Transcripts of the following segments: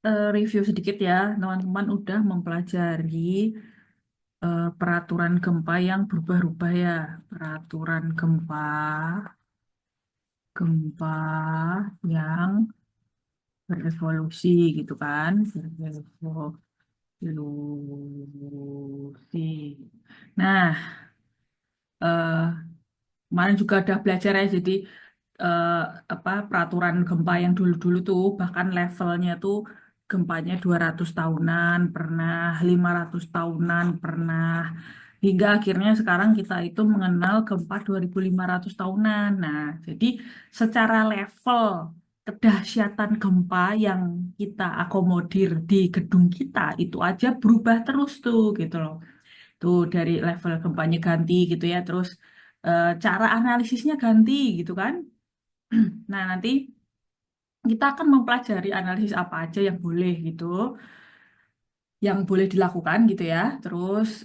Review sedikit ya, teman-teman udah mempelajari peraturan gempa yang berubah-ubah ya. Peraturan gempa yang berevolusi gitu kan, berevolusi. Nah, eh, kemarin juga udah belajar ya, jadi eh, apa peraturan gempa yang dulu-dulu tuh bahkan levelnya tuh gempanya 200 tahunan pernah, 500 tahunan pernah, hingga akhirnya sekarang kita itu mengenal gempa 2500 tahunan. Nah, jadi secara level kedahsyatan gempa yang kita akomodir di gedung kita itu aja berubah terus tuh gitu loh. Tuh dari level gempanya ganti gitu ya, terus cara analisisnya ganti gitu kan. Nah, nanti kita akan mempelajari analisis apa aja yang boleh gitu, yang boleh dilakukan gitu ya. Terus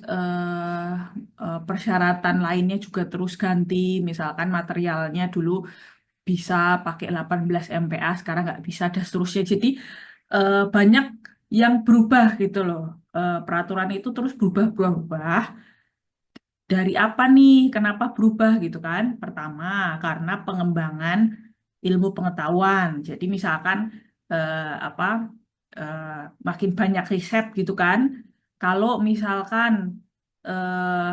persyaratan lainnya juga terus ganti. Misalkan materialnya dulu bisa pakai 18 MPa, sekarang nggak bisa, dan seterusnya. Jadi banyak yang berubah gitu loh. Peraturan itu terus berubah-ubah. Dari apa nih? Kenapa berubah gitu kan? Pertama, karena pengembangan ilmu pengetahuan. Jadi misalkan eh, apa eh, makin banyak riset gitu kan. Kalau eh,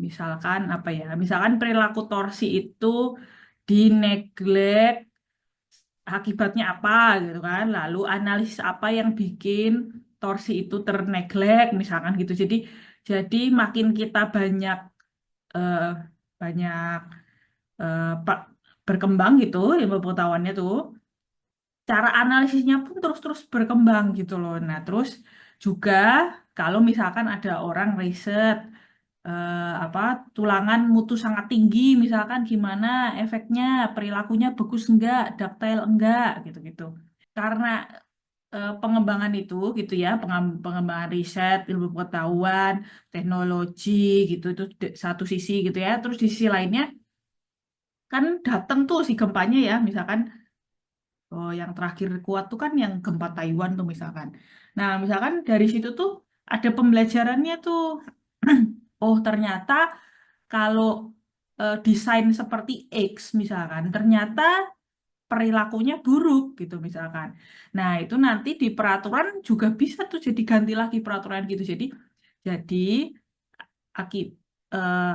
misalkan apa ya? Misalkan perilaku torsi itu dineglect, akibatnya apa gitu kan. Lalu analisis apa yang bikin torsi itu terneglect misalkan gitu. Jadi makin kita eh, banyak berkembang gitu ilmu pengetahuannya tuh, cara analisisnya pun terus-terus berkembang gitu loh. Nah, terus juga kalau misalkan ada orang riset apa tulangan mutu sangat tinggi, misalkan gimana efeknya, perilakunya bagus enggak, ductile enggak gitu-gitu. Karena pengembangan itu gitu ya, pengembangan riset, ilmu pengetahuan, teknologi gitu itu satu sisi gitu ya. Terus di sisi lainnya kan datang tuh si gempanya ya, misalkan yang terakhir kuat tuh kan yang gempa Taiwan tuh misalkan. Nah, misalkan dari situ tuh ada pembelajarannya tuh. Oh, ternyata kalau desain seperti X misalkan, ternyata perilakunya buruk gitu misalkan. Nah, itu nanti di peraturan juga bisa tuh jadi ganti lagi peraturan gitu. Jadi akib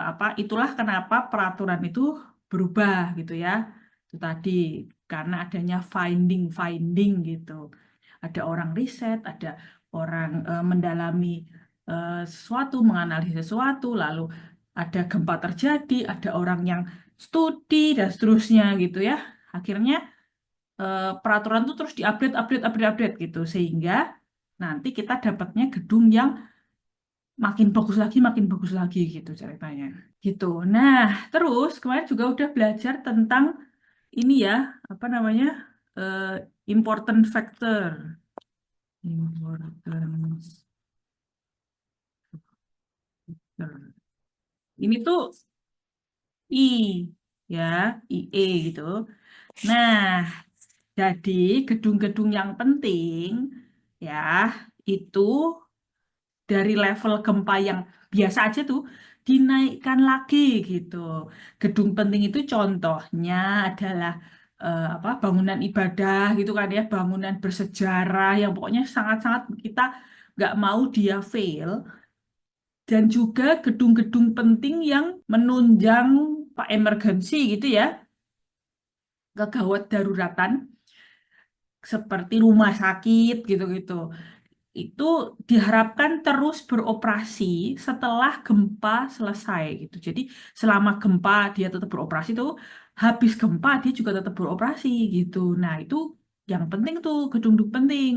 apa itulah kenapa peraturan itu berubah gitu ya. Itu tadi karena adanya finding gitu. Ada orang riset, ada orang mendalami sesuatu, menganalisis sesuatu, lalu ada gempa terjadi, ada orang yang studi dan seterusnya gitu ya. Akhirnya peraturan itu terus diupdate, update, update, update gitu, sehingga nanti kita dapatnya gedung yang makin bagus lagi gitu ceritanya. Gitu. Nah, terus kemarin juga udah belajar tentang ini ya, apa namanya? eh, Important factor. Importance factor. Ini tuh I ya, IE gitu. Nah, jadi gedung-gedung yang penting ya itu dari level gempa yang biasa aja tuh dinaikkan lagi gitu. Gedung penting itu contohnya adalah apa bangunan ibadah gitu kan ya, bangunan bersejarah yang pokoknya sangat-sangat kita nggak mau dia fail, dan juga gedung-gedung penting yang menunjang pak emergency gitu ya, kegawat daruratan seperti rumah sakit gitu-gitu. Itu diharapkan terus beroperasi setelah gempa selesai gitu. Jadi selama gempa dia tetap beroperasi tuh, habis gempa dia juga tetap beroperasi gitu. Nah, itu yang penting tuh gedung-gedung penting.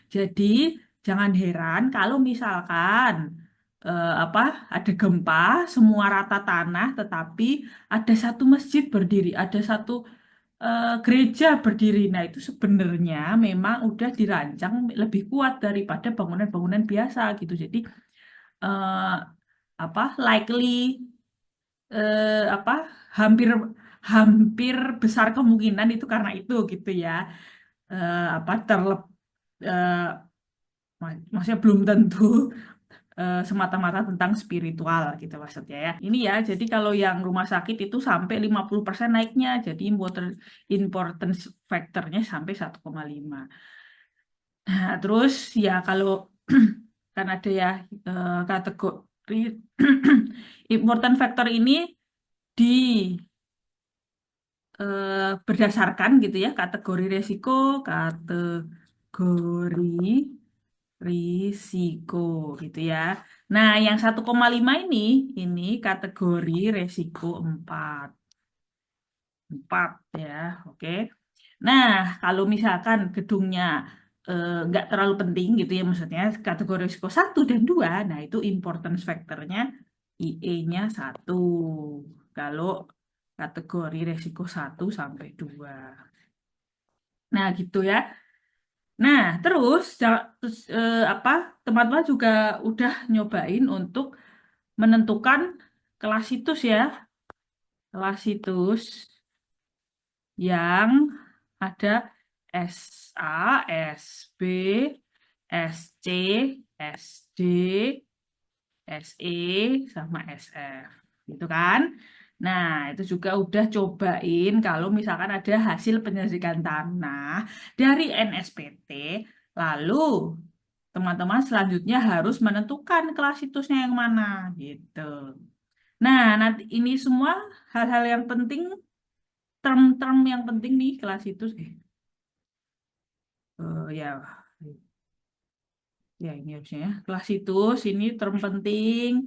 Jadi jangan heran kalau misalkan apa ada gempa, semua rata tanah, tetapi ada satu masjid berdiri, ada satu gereja berdiri. Nah, itu sebenarnya memang udah dirancang lebih kuat daripada bangunan-bangunan biasa gitu. Jadi eh, apa likely apa hampir hampir besar kemungkinan itu karena itu gitu ya. Apa terlebih eh, maksudnya belum tentu semata-mata tentang spiritual gitu maksudnya ya. Ini ya, jadi kalau yang rumah sakit itu sampai 50% naiknya, jadi importance factornya sampai 1,5. Nah, terus ya kalau kan ada ya kategori important factor ini di berdasarkan gitu ya kategori resiko, kategori risiko gitu ya. Nah, yang 1,5 ini kategori resiko 4. 4 ya, oke. Nah, kalau misalkan gedungnya nggak terlalu penting gitu ya, maksudnya kategori risiko 1 dan 2, nah itu importance factornya IE-nya 1. Kalau kategori resiko 1 sampai 2. Nah, gitu ya. Nah, terus apa? Teman-teman juga udah nyobain untuk menentukan kelas situs ya. Kelas situs yang ada SA, SB, SC, SD, SE, sama SF. Gitu kan? Nah, itu juga udah cobain kalau misalkan ada hasil penyelidikan tanah dari NSPT, lalu teman-teman selanjutnya harus menentukan kelas situsnya yang mana gitu. Nah, nanti ini semua hal-hal yang penting, term-term yang penting nih kelas situs. Ya, ya ini harusnya ya. Kelas situs ini term penting,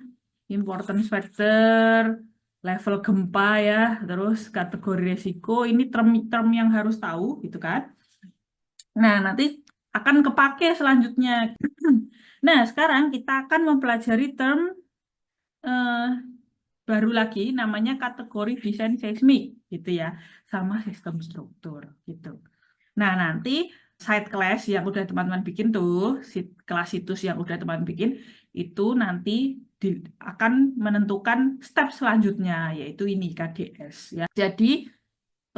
importance factor, level gempa ya, terus kategori resiko. Ini term-term yang harus tahu gitu kan. Nah, nanti akan kepake selanjutnya. Nah, sekarang kita akan mempelajari term eh, baru lagi namanya kategori desain seismik gitu ya, sama sistem struktur gitu. Nah, nanti site class yang udah teman-teman bikin tuh, kelas situs yang udah teman bikin, itu nanti akan menentukan step selanjutnya, yaitu ini KDS ya. Jadi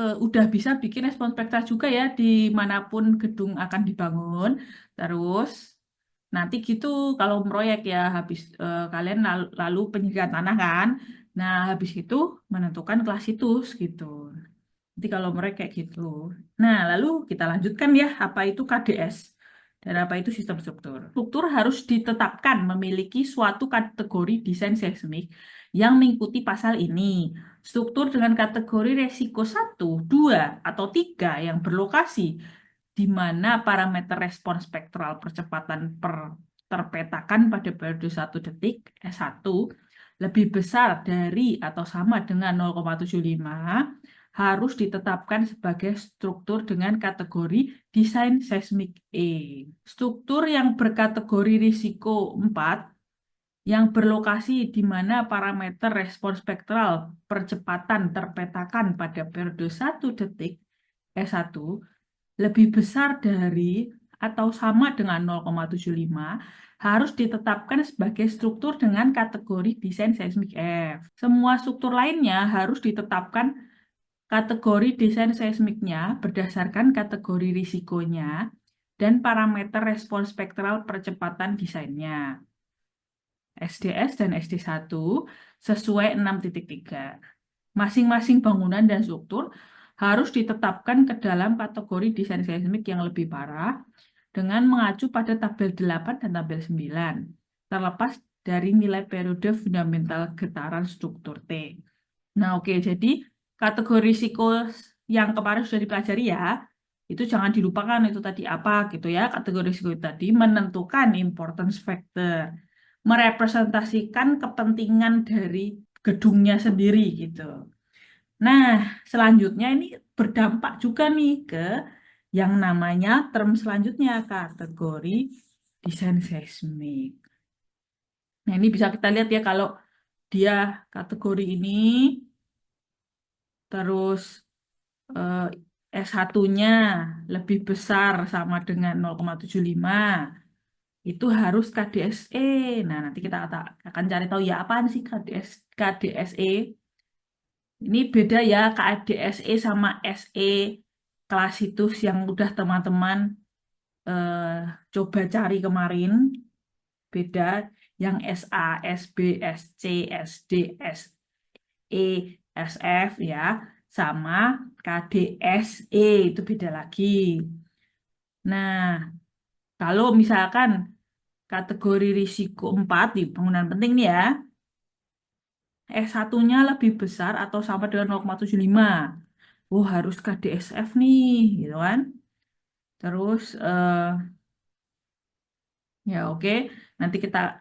udah bisa bikin respon spektra juga ya dimanapun gedung akan dibangun. Terus nanti gitu kalau proyek ya habis kalian lalu penyediaan tanah kan. Nah, habis itu menentukan kelas situs gitu. Nanti kalau mereka kayak gitu. Nah, lalu kita lanjutkan ya, apa itu KDS dan apa itu sistem struktur. Struktur harus ditetapkan memiliki suatu kategori desain seismik yang mengikuti pasal ini. Struktur dengan kategori resiko 1, 2, atau 3 yang berlokasi di mana parameter respon spektral percepatan terpetakan pada periode 1 detik S1 lebih besar dari atau sama dengan 0,75 harus ditetapkan sebagai struktur dengan kategori desain seismik E. Struktur yang berkategori risiko 4 yang berlokasi di mana parameter respon spektral percepatan terpetakan pada periode 1 detik S1 lebih besar dari atau sama dengan 0,75 harus ditetapkan sebagai struktur dengan kategori desain seismik F. Semua struktur lainnya harus ditetapkan kategori desain seismiknya berdasarkan kategori risikonya dan parameter respon spektral percepatan desainnya. SDS dan SD1 sesuai 6.3. Masing-masing bangunan dan struktur harus ditetapkan ke dalam kategori desain seismik yang lebih parah dengan mengacu pada tabel 8 dan tabel 9, terlepas dari nilai periode fundamental getaran struktur T. Nah, oke, jadi kategori risiko yang kemarin sudah dipelajari ya, itu jangan dilupakan itu tadi apa gitu ya. Kategori risiko itu tadi menentukan importance factor, merepresentasikan kepentingan dari gedungnya sendiri gitu. Nah, selanjutnya ini berdampak juga nih ke yang namanya term selanjutnya, kategori desain seismik. Nah, ini bisa kita lihat ya kalau dia kategori ini, terus eh, S1-nya lebih besar sama dengan 0,75, itu harus KDSE. Nah, nanti kita akan cari tahu ya apaan sih KDSE. Ini beda ya KDSE sama SE kelas situs yang udah teman-teman eh, coba cari kemarin beda yang SA, SB, SC, SD, SE, SF ya, sama KDSE itu beda lagi. Nah, kalau misalkan kategori risiko 4 di bangunan penting nih ya, S1-nya lebih besar atau sama dengan 0,75. Oh, harus KDSF nih, gitu kan. Terus, ya oke, nanti kita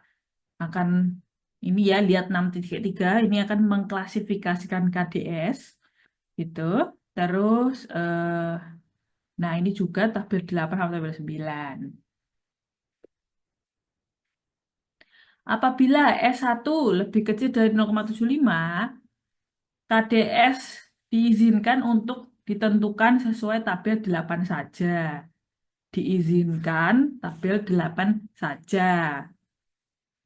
akan ini ya, lihat 6.3, ini akan mengklasifikasikan KDS, gitu. Terus, nah ini juga tabel 8 sampai tabel 9. Apabila S1 lebih kecil dari 0,75, KDS diizinkan untuk ditentukan sesuai tabel 8 saja. Diizinkan tabel 8 saja.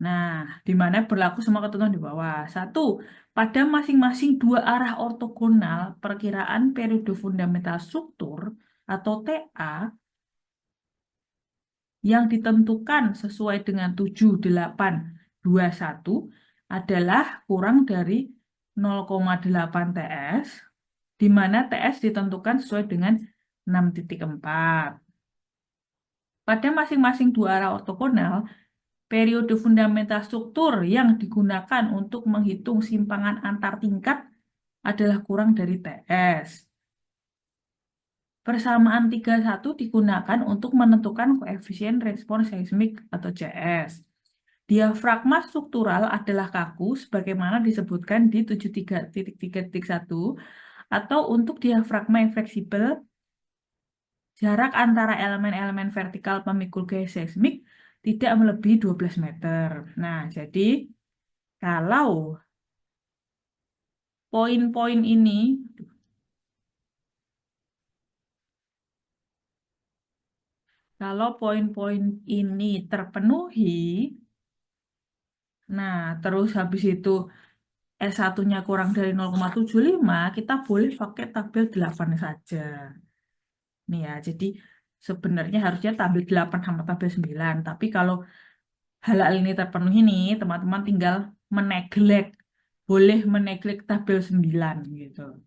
Nah, di mana berlaku semua ketentuan di bawah. Satu, pada masing-masing dua arah ortogonal, perkiraan periode fundamental struktur atau TA yang ditentukan sesuai dengan 7821 adalah kurang dari 0,8 TS, di mana TS ditentukan sesuai dengan 6.4. Pada masing-masing dua arah ortogonal, periode fundamental struktur yang digunakan untuk menghitung simpangan antar tingkat adalah kurang dari TS. Persamaan 31 digunakan untuk menentukan koefisien respons seismik atau CS. Diafragma struktural adalah kaku sebagaimana disebutkan di 73.3.1 atau untuk diafragma yang fleksibel, jarak antara elemen-elemen vertikal pemikul gaya seismik tidak melebihi 12 meter. Nah, jadi kalau poin-poin ini, kalau poin-poin ini terpenuhi, nah terus habis itu S1-nya kurang dari 0,75, kita boleh pakai tabel 8 saja. Nih ya, jadi sebenarnya harusnya tabel 8 sama tabel 9. Tapi kalau hal-hal ini terpenuhi nih, teman-teman tinggal meneglek. Boleh meneglek tabel 9 gitu.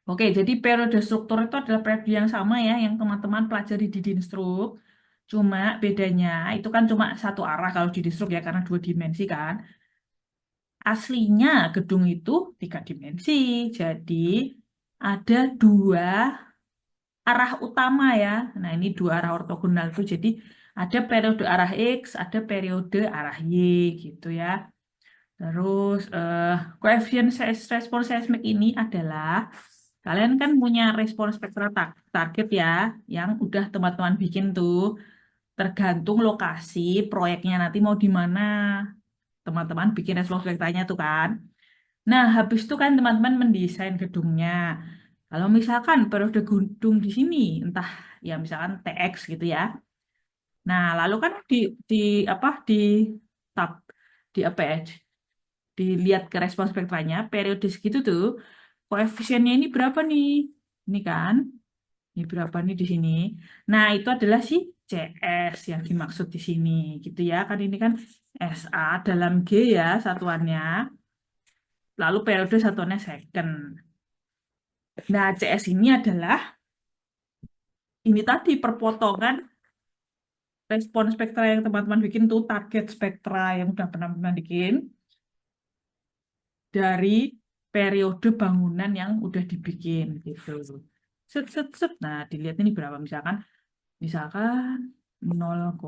Oke, jadi periode struktur itu adalah periode yang sama ya, yang teman-teman pelajari di Dinstruk. Cuma bedanya, itu kan cuma satu arah kalau di Dinstruk ya, karena dua dimensi kan. Aslinya gedung itu tiga dimensi. Jadi ada dua arah utama ya. Nah, ini dua arah ortogonal itu. Jadi ada periode arah X, ada periode arah Y gitu ya. Terus koefisien respons seismik ini adalah kalian kan punya respons spektral target ya, yang udah teman-teman bikin tuh tergantung lokasi proyeknya nanti mau di mana. Teman-teman bikin respons spektralnya tuh kan. Nah, habis itu kan teman-teman mendesain gedungnya. Kalau misalkan periode gedung di sini, entah ya misalkan TX gitu ya. Nah, lalu kan di apa tab di apa ya? Dilihat ke respons spektranya, periode segitu tuh koefisiennya ini berapa nih? Ini kan, ini berapa nih di sini? Nah, itu adalah si CS yang dimaksud di sini, gitu ya. Kan ini kan SA dalam G ya satuannya. Lalu periode satuannya second. Nah, CS ini adalah ini tadi perpotongan respon spektra yang teman-teman bikin tuh target spektra yang udah pernah bikin dari periode bangunan yang udah dibikin gitu. Set set set. Nah, dilihat ini berapa misalkan 0, 0,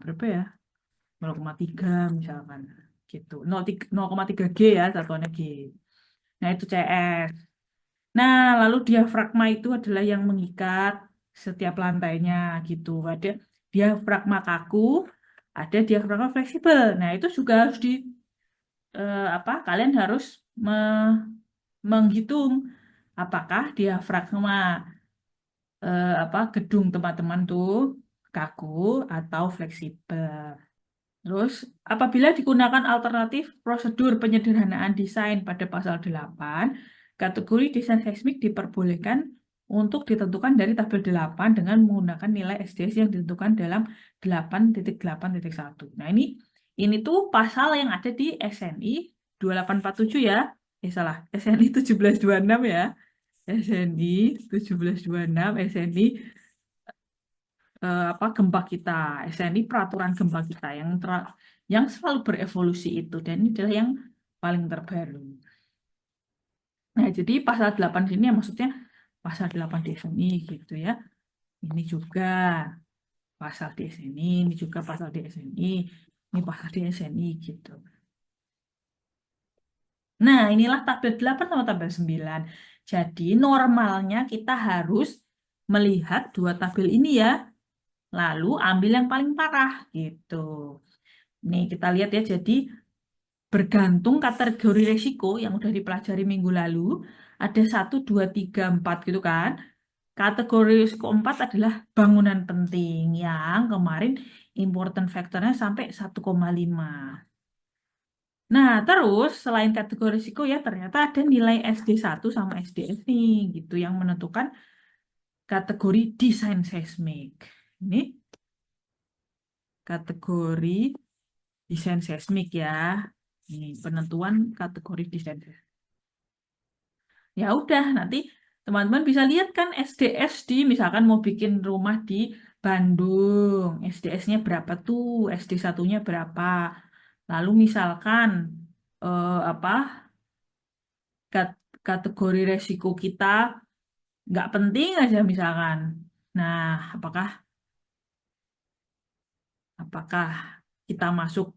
berapa ya? 0,3 misalkan gitu. 0,3 G ya satuannya G. Nah, itu CS. Nah, lalu diafragma itu adalah yang mengikat setiap lantainya gitu. Ada diafragma kaku, ada diafragma fleksibel. Nah, itu juga harus apa? Kalian harus menghitung apakah diafragma apa gedung teman-teman tuh kaku atau fleksibel. Terus, apabila digunakan alternatif prosedur penyederhanaan desain pada pasal 8, Kategori desain seismik diperbolehkan untuk ditentukan dari tabel 8 dengan menggunakan nilai SDS yang ditentukan dalam 8.8.1. Nah, ini tuh pasal yang ada di SNI 2847 ya. Salah, SNI 1726 ya. SNI 1726, SNI apa gempa kita, SNI peraturan gempa kita yang selalu berevolusi itu, dan ini adalah yang paling terbaru. Nah, jadi pasal 8 sini ya maksudnya pasal 8 di sini gitu ya. Ini juga pasal di sini, ini juga pasal di sini, ini pasal di sini gitu. Nah, inilah tabel 8 sama tabel 9. Jadi normalnya kita harus melihat dua tabel ini ya, lalu ambil yang paling parah gitu. Nih kita lihat ya, jadi bergantung kategori resiko yang udah dipelajari minggu lalu, ada 1, 2, 3, 4 gitu kan. Kategori risiko 4 adalah bangunan penting yang kemarin important factornya sampai 1,5. Nah, terus selain kategori risiko ya ternyata ada nilai SD1 sama SDS nih gitu yang menentukan kategori desain seismik. Ini kategori desain seismik ya. Ini penentuan kategori desain seismik. Ya udah, nanti teman-teman bisa lihat kan SDS di misalkan mau bikin rumah di Bandung, SDS-nya berapa tuh, SD satunya berapa. Lalu misalkan apa kategori resiko kita nggak penting aja misalkan. Nah, apakah apakah kita masuk,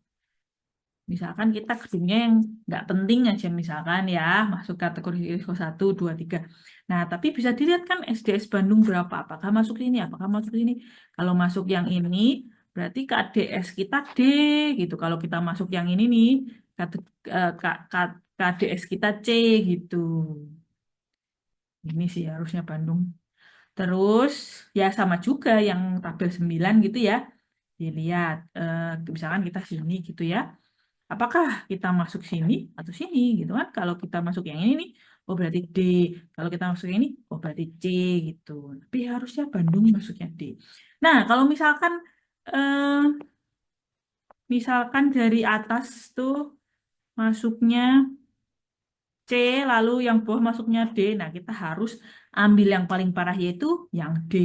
misalkan kita gedungnya yang nggak penting aja misalkan ya, masuk kategori risiko 1, 2, 3. Nah, tapi bisa dilihat kan SDS Bandung berapa, apakah masuk ini, apakah masuk ini. Kalau masuk yang ini, berarti KDS kita D gitu. Kalau kita masuk yang ini nih, KDS kita C gitu. Ini sih harusnya Bandung. Terus ya sama juga yang tabel 9 gitu ya. Dilihat, misalkan kita sini gitu ya. Apakah kita masuk sini atau sini gitu kan? Kalau kita masuk yang ini nih, oh berarti D. Kalau kita masuk yang ini, oh berarti C gitu. Tapi harusnya Bandung masuknya D. Nah, kalau misalkan dari atas tuh masuknya C, lalu yang bawah masuknya D. Nah, kita harus ambil yang paling parah yaitu yang D.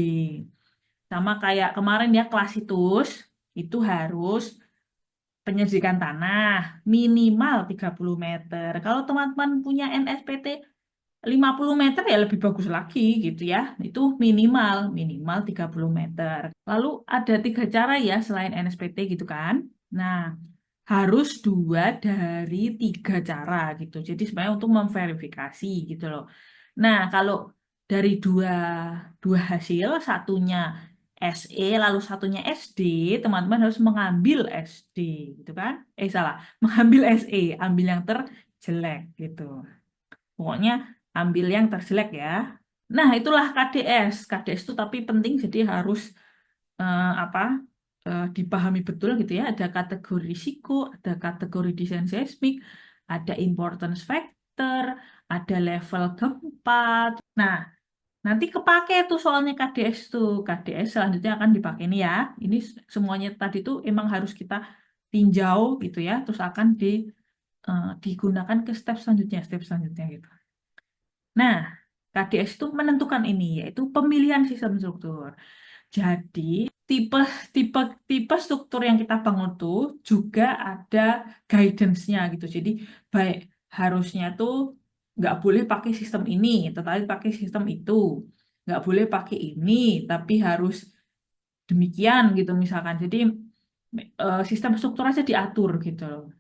Sama kayak kemarin ya, Klasitus itu harus penyedikan tanah minimal 30 meter. Kalau teman-teman punya NSPT 50 meter ya lebih bagus lagi gitu ya. Itu minimal 30 meter. Lalu ada 3 cara ya selain NSPT gitu kan. Nah, harus 2 dari 3 cara gitu. Jadi sebenarnya untuk memverifikasi gitu loh. Nah, kalau dari dua hasil, satunya SE lalu satunya SD, teman-teman harus mengambil SD gitu kan? Salah, mengambil SE, ambil yang terjelek gitu. Pokoknya ambil yang terjelek ya. Nah, itulah KDS. KDS itu tapi penting jadi harus apa dipahami betul gitu ya. Ada kategori risiko, ada kategori desain seismik, ada importance factor, ada level gempa. Nah, nanti kepake tuh soalnya KDS tuh. KDS selanjutnya akan dipakai nih ya. Ini semuanya tadi tuh emang harus kita tinjau gitu ya. Terus akan digunakan ke step selanjutnya gitu. Nah, KDS itu menentukan ini, yaitu pemilihan sistem struktur. Jadi, tipe tipe tipe struktur yang kita bangun tuh juga ada guidance-nya gitu. Jadi, baik harusnya tuh nggak boleh pakai sistem ini, tetapi pakai sistem itu. Nggak boleh pakai ini, tapi harus demikian gitu misalkan. Jadi, sistem struktur aja diatur gitu loh.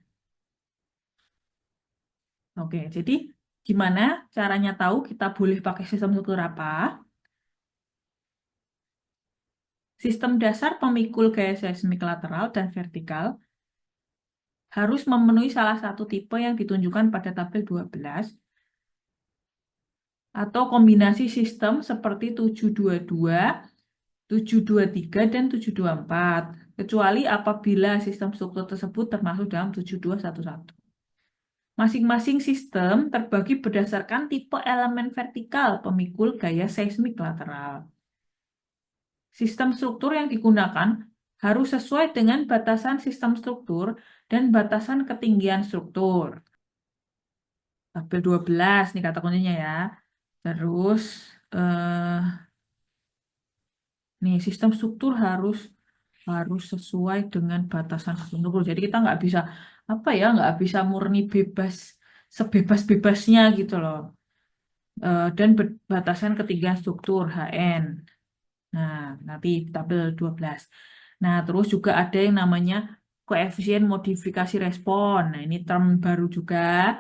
Oke, jadi gimana caranya tahu kita boleh pakai sistem struktur apa? Sistem dasar pemikul gaya seismik lateral dan vertikal harus memenuhi salah satu tipe yang ditunjukkan pada tabel 12 atau kombinasi sistem seperti 722, 723, dan 724, kecuali apabila sistem struktur tersebut termasuk dalam 7211. Masing-masing sistem terbagi berdasarkan tipe elemen vertikal pemikul gaya seismik lateral. Sistem struktur yang digunakan harus sesuai dengan batasan sistem struktur dan batasan ketinggian struktur. Tabel 12 nih kata kuncinya ya. Terus eh, nih sistem struktur harus harus sesuai dengan batasan sistem struktur. Jadi kita nggak bisa apa ya nggak bisa murni bebas sebebas-bebasnya gitu loh. Dan batasan ketinggian struktur HN. Nah, nanti tabel 12. Nah, terus juga ada yang namanya koefisien modifikasi respon. Nah, ini term baru juga.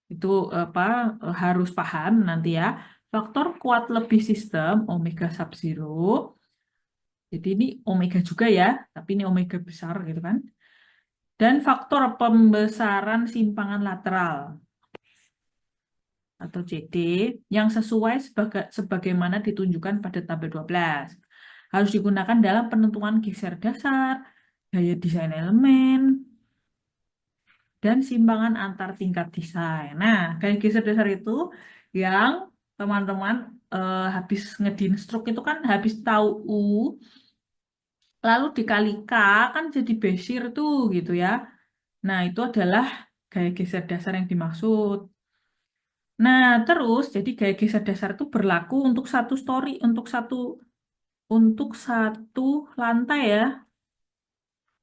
Itu apa harus paham nanti ya. Faktor kuat lebih sistem omega sub zero. Jadi ini omega juga ya, tapi ini omega besar gitu kan. Dan faktor pembesaran simpangan lateral atau CD yang sesuai sebagaimana ditunjukkan pada tabel 12. Harus digunakan dalam penentuan geser dasar, gaya desain elemen, dan simpangan antar tingkat desain. Nah, gaya geser dasar itu yang teman-teman habis ngedin stroke itu kan habis tahu U, lalu dikali K kan jadi besir tuh gitu ya. Nah, itu adalah gaya geser dasar yang dimaksud. Nah, terus jadi gaya geser dasar itu berlaku untuk satu story, untuk satu lantai ya.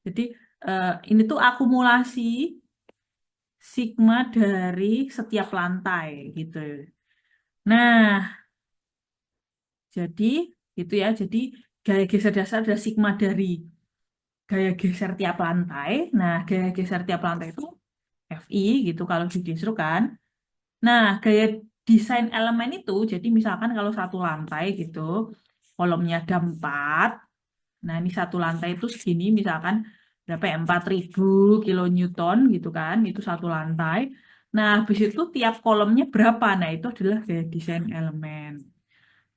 Jadi ini tuh akumulasi sigma dari setiap lantai gitu. Nah, jadi gitu ya. Jadi gaya geser dasar ada sigma dari gaya geser tiap lantai. Nah, gaya geser tiap lantai itu FI gitu kalau di distro kan. Nah, gaya desain elemen itu, jadi misalkan kalau satu lantai gitu, kolomnya ada 4. Nah, ini satu lantai itu segini, misalkan berapa ya, 4.000 kilonewton gitu kan, itu satu lantai. Nah, habis itu tiap kolomnya berapa? Nah, itu adalah gaya desain elemen.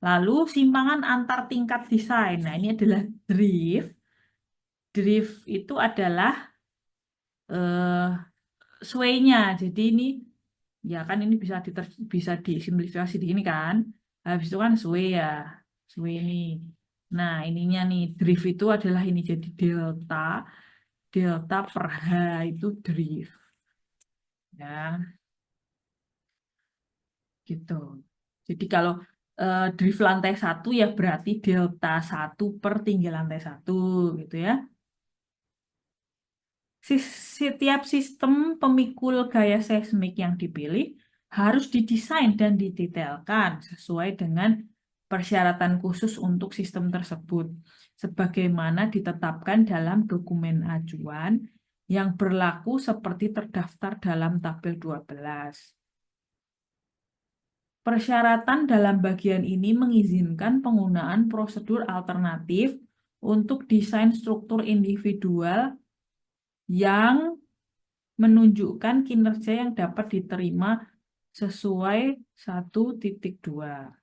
Lalu simpangan antar tingkat desain. Nah, ini adalah drift. Drift itu adalah eh, sway-nya. Jadi ini ya kan ini bisa disimplifikasi di ini kan. Habis itu kan sway ya. Sway ini. Nah, ininya nih drift itu adalah ini jadi delta. Delta per H itu drift. Ya, gitu. Jadi kalau drift lantai satu ya berarti delta satu per tinggi lantai satu gitu ya. Setiap sistem pemikul gaya seismik yang dipilih harus didesain dan didetailkan sesuai dengan persyaratan khusus untuk sistem tersebut, sebagaimana ditetapkan dalam dokumen ajuan yang berlaku seperti terdaftar dalam tabel 12. Persyaratan dalam bagian ini mengizinkan penggunaan prosedur alternatif untuk desain struktur individual yang menunjukkan kinerja yang dapat diterima sesuai 1.2.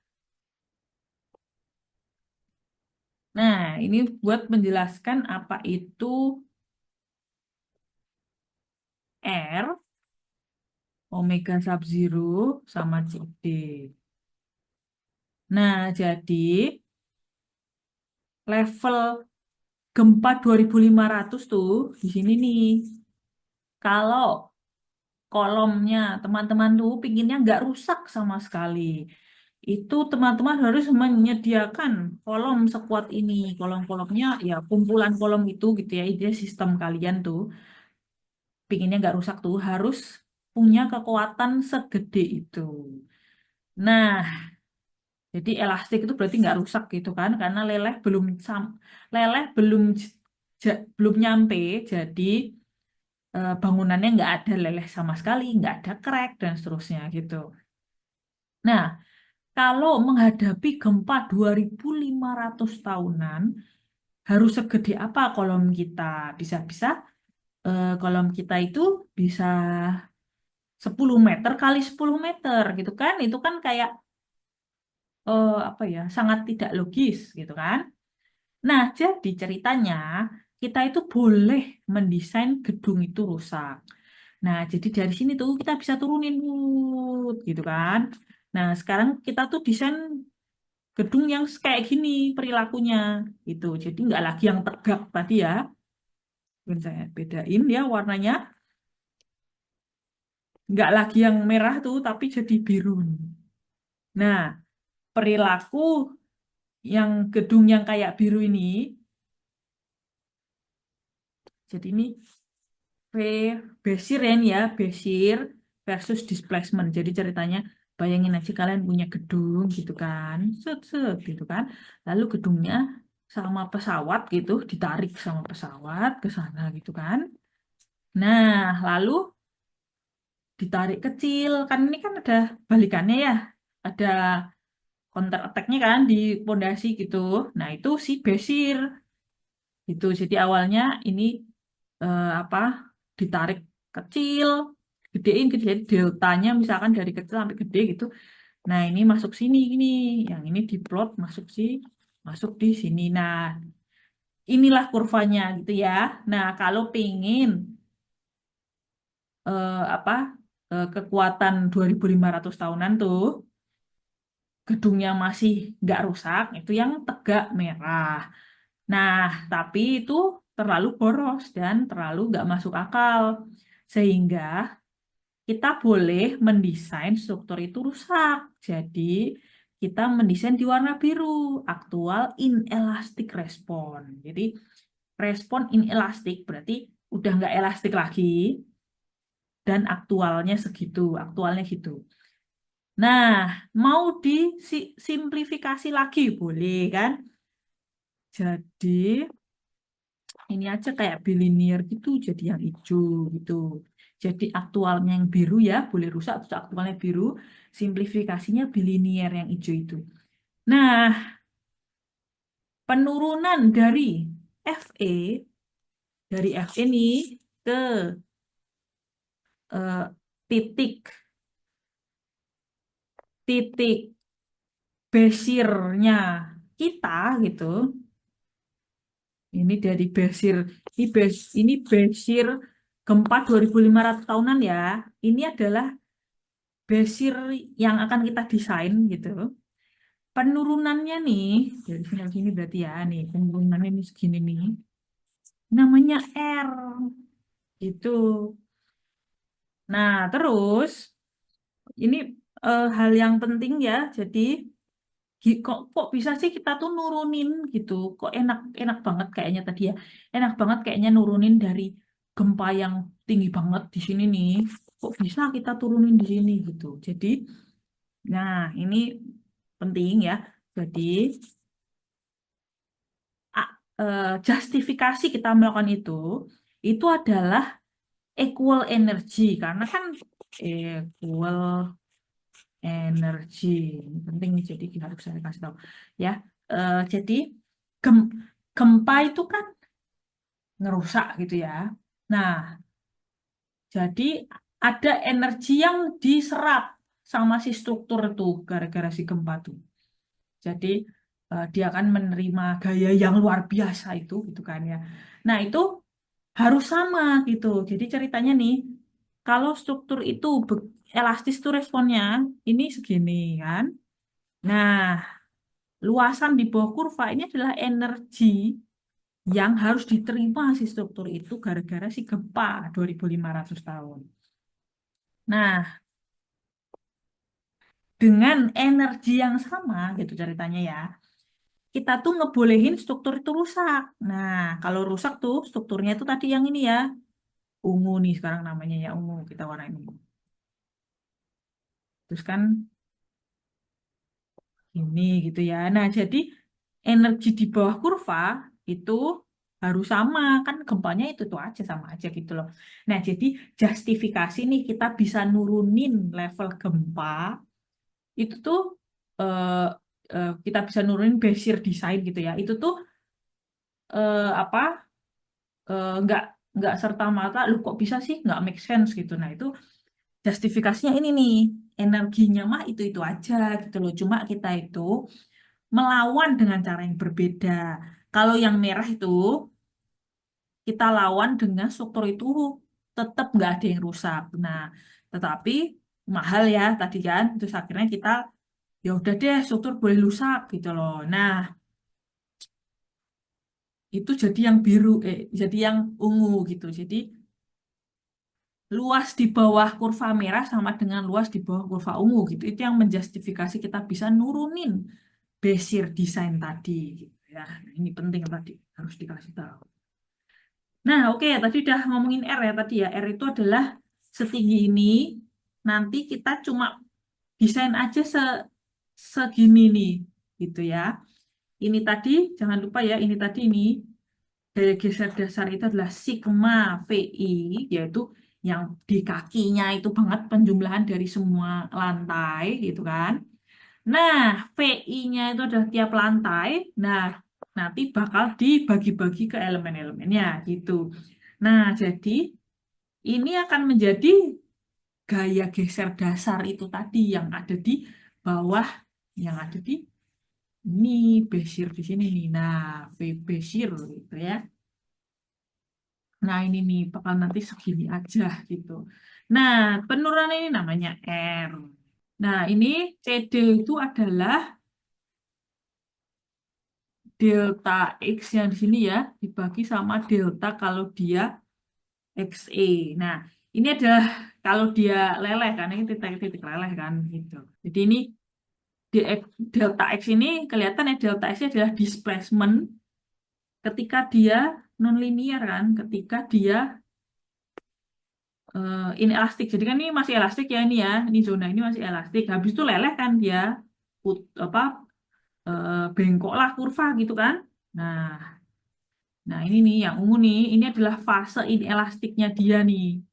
Nah, ini buat menjelaskan apa itu R, omega sub zero, sama CD. Nah, jadi level gempa 2500 tuh di sini nih. Kalau kolomnya teman-teman tuh pinginnya nggak rusak sama sekali. Itu teman-teman harus menyediakan kolom sekuat ini. Kolom-kolomnya ya kumpulan kolom itu gitu ya. Ide sistem kalian tuh pinginnya nggak rusak tuh harus punya kekuatan segede itu. Nah, jadi elastik itu berarti nggak rusak gitu kan? Karena leleh belum nyampe. Jadi bangunannya nggak ada leleh sama sekali, nggak ada crack dan seterusnya gitu. Nah, kalau menghadapi gempa 2500 tahunan, harus segede apa kolom kita? Bisa-bisa kolom kita itu bisa 10 meter kali 10 meter gitu kan? Itu kan kayak apa ya, sangat tidak logis gitu kan? Nah, jadi ceritanya kita itu boleh mendesain gedung itu rusak. Nah, jadi dari sini tuh kita bisa turunin gitu kan. Nah, sekarang kita tuh desain gedung yang kayak gini perilakunya gitu. Jadi nggak lagi yang tegak tadi ya. Mungkin saya bedain ya warnanya. Nggak lagi yang merah tuh, tapi jadi biru. Nah, perilaku yang gedung yang kayak biru ini, jadi ini V Besir ya, ini ya, Besir versus displacement. Jadi ceritanya bayangin aja kalian punya gedung gitu kan, set set gitu kan. Lalu gedungnya sama pesawat gitu, ditarik sama pesawat ke sana gitu kan. Nah, lalu ditarik kecil, kan ini kan ada balikannya ya, ada counter attack-nya kan di pondasi gitu. Nah, itu si Besir gitu. Jadi awalnya ini apa ditarik kecil, gedein gede deltanya misalkan dari kecil sampai gede gitu. Nah, ini masuk sini gini, yang ini diplot masuk di sini. Nah, inilah kurvanya gitu ya. Nah, kalau pingin apa kekuatan 2.500 tahunan tuh gedungnya masih nggak rusak, itu yang tegak merah. Nah, tapi itu terlalu boros dan terlalu nggak masuk akal. Sehingga kita boleh mendesain struktur itu rusak. Jadi, kita mendesain di warna biru, aktual inelastic respon. Jadi, respon inelastic berarti udah nggak elastik lagi dan aktualnya segitu, aktualnya gitu. Nah, mau disimplifikasi lagi boleh kan? Jadi, ini aja kayak bilinear gitu, jadi yang hijau gitu. Jadi aktualnya yang biru ya, boleh rusak, terus aktualnya biru, simplifikasinya bilinear yang hijau itu. Nah, penurunan FE, dari FE ini ke eh, titik titik basirnya kita gitu. Ini dari basir, ini basir gempa 2.500 tahunan ya. Ini adalah basir yang akan kita desain gitu. Penurunannya nih, dari sini ke sini berarti ya, nih penurunannya ini segini nih. Namanya R, gitu. Nah, terus ini hal yang penting ya. Jadi kok bisa sih kita tuh nurunin gitu? Kok enak enak banget kayaknya tadi ya. Enak banget kayaknya nurunin dari gempa yang tinggi banget di sini nih. Kok bisa kita turunin di sini gitu. Jadi, nah ini penting ya. Jadi justifikasi kita melakukan itu adalah equal energy karena kan equal energy ini penting nih jadi kita harus saya kasih tahu ya. Jadi gem gempa itu kan ngerusak gitu ya. Nah, jadi ada energi yang diserap sama si struktur itu gara-gara si gempa tuh. Jadi dia akan menerima gaya yang luar biasa itu gitu kan ya. Nah, itu harus sama gitu. Jadi ceritanya nih, kalau struktur itu elastis tuh responnya ini segini kan. Nah, luasan di bawah kurva ini adalah energi yang harus diterima si struktur itu gara-gara si gempa 2.500 tahun. Nah, dengan energi yang sama gitu ceritanya ya, kita tuh ngebolehin struktur itu rusak. Nah, kalau rusak tuh strukturnya itu tadi yang ini ya, ungu nih sekarang namanya ya ungu, kita warnain ungu. Terus kan ini gitu ya. Nah, jadi energi di bawah kurva itu harus sama kan gempanya itu tuh aja sama aja gitu loh. Nah, jadi justifikasi nih kita bisa nurunin level gempa itu tuh eh, kita bisa nurunin Basir design gitu ya. Itu tuh apa nggak serta merta lu kok bisa sih nggak make sense gitu. Nah, itu justifikasinya ini nih energinya mah itu aja gitu loh. Cuma kita itu melawan dengan cara yang berbeda. Kalau yang merah itu kita lawan dengan struktur itu tetap nggak ada yang rusak. Nah, tetapi mahal ya tadi kan. Terus akhirnya kita ya udah deh struktur boleh rusak gitu loh. Nah, itu jadi yang biru, jadi yang ungu gitu. Jadi luas di bawah kurva merah sama dengan luas di bawah kurva ungu gitu. Itu yang menjustifikasi kita bisa nurunin Bashir desain tadi gitu ya. Nah, ini penting tadi harus dikasih tahu. Nah, oke, tadi udah ngomongin R ya tadi ya. R itu adalah setinggi ini. Nanti kita cuma desain aja segini nih, gitu ya. Ini tadi, jangan lupa ya, ini tadi ini gaya geser dasar itu adalah sigma VI, yaitu yang di kakinya itu banget penjumlahan dari semua lantai, gitu kan. Nah, VI-nya itu adalah tiap lantai. Nah, nanti bakal dibagi-bagi ke elemen-elemennya, gitu. Nah, jadi ini akan menjadi gaya geser dasar itu tadi yang ada di bawah, yang ada di ini Bashir di sini nih. Nah, V Bashir gitu ya. Nah, ini nih bakal nanti segini aja gitu. Nah, penurunan ini namanya R. Nah, ini CD itu adalah delta X yang di sini ya, dibagi sama delta kalau dia XE. Nah, ini adalah kalau dia leleh kan, ini titik-titik leleh kan gitu. Jadi ini delta X ini kelihatan ya delta X adalah displacement ketika dia nonlinear kan, ketika dia inelastik. Jadi kan ini masih elastik ya ini ya, ini zona ini masih elastik. Habis itu leleh kan dia apa bengkok lah kurva gitu kan. Nah, nah ini nih yang ungu nih, ini adalah fase inelastiknya dia nih,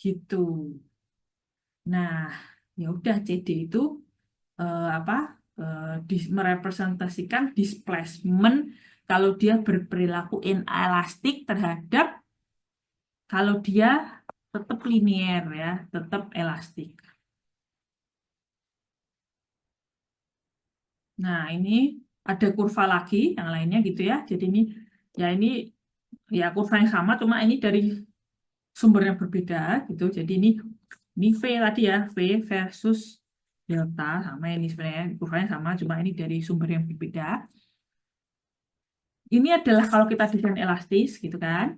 gitu. Nah, ya udah CD itu apa merepresentasikan displacement kalau dia berperilaku inelastik terhadap kalau dia tetap linier ya, tetap elastik. Nah, ini ada kurva lagi yang lainnya gitu ya. Jadi ini ya kurva yang sama cuma ini dari sumber yang berbeda gitu. Jadi ini V tadi ya, V versus delta sama ini sebenarnya kurvanya sama cuma ini dari sumber yang berbeda. Ini adalah kalau kita desain elastis gitu kan.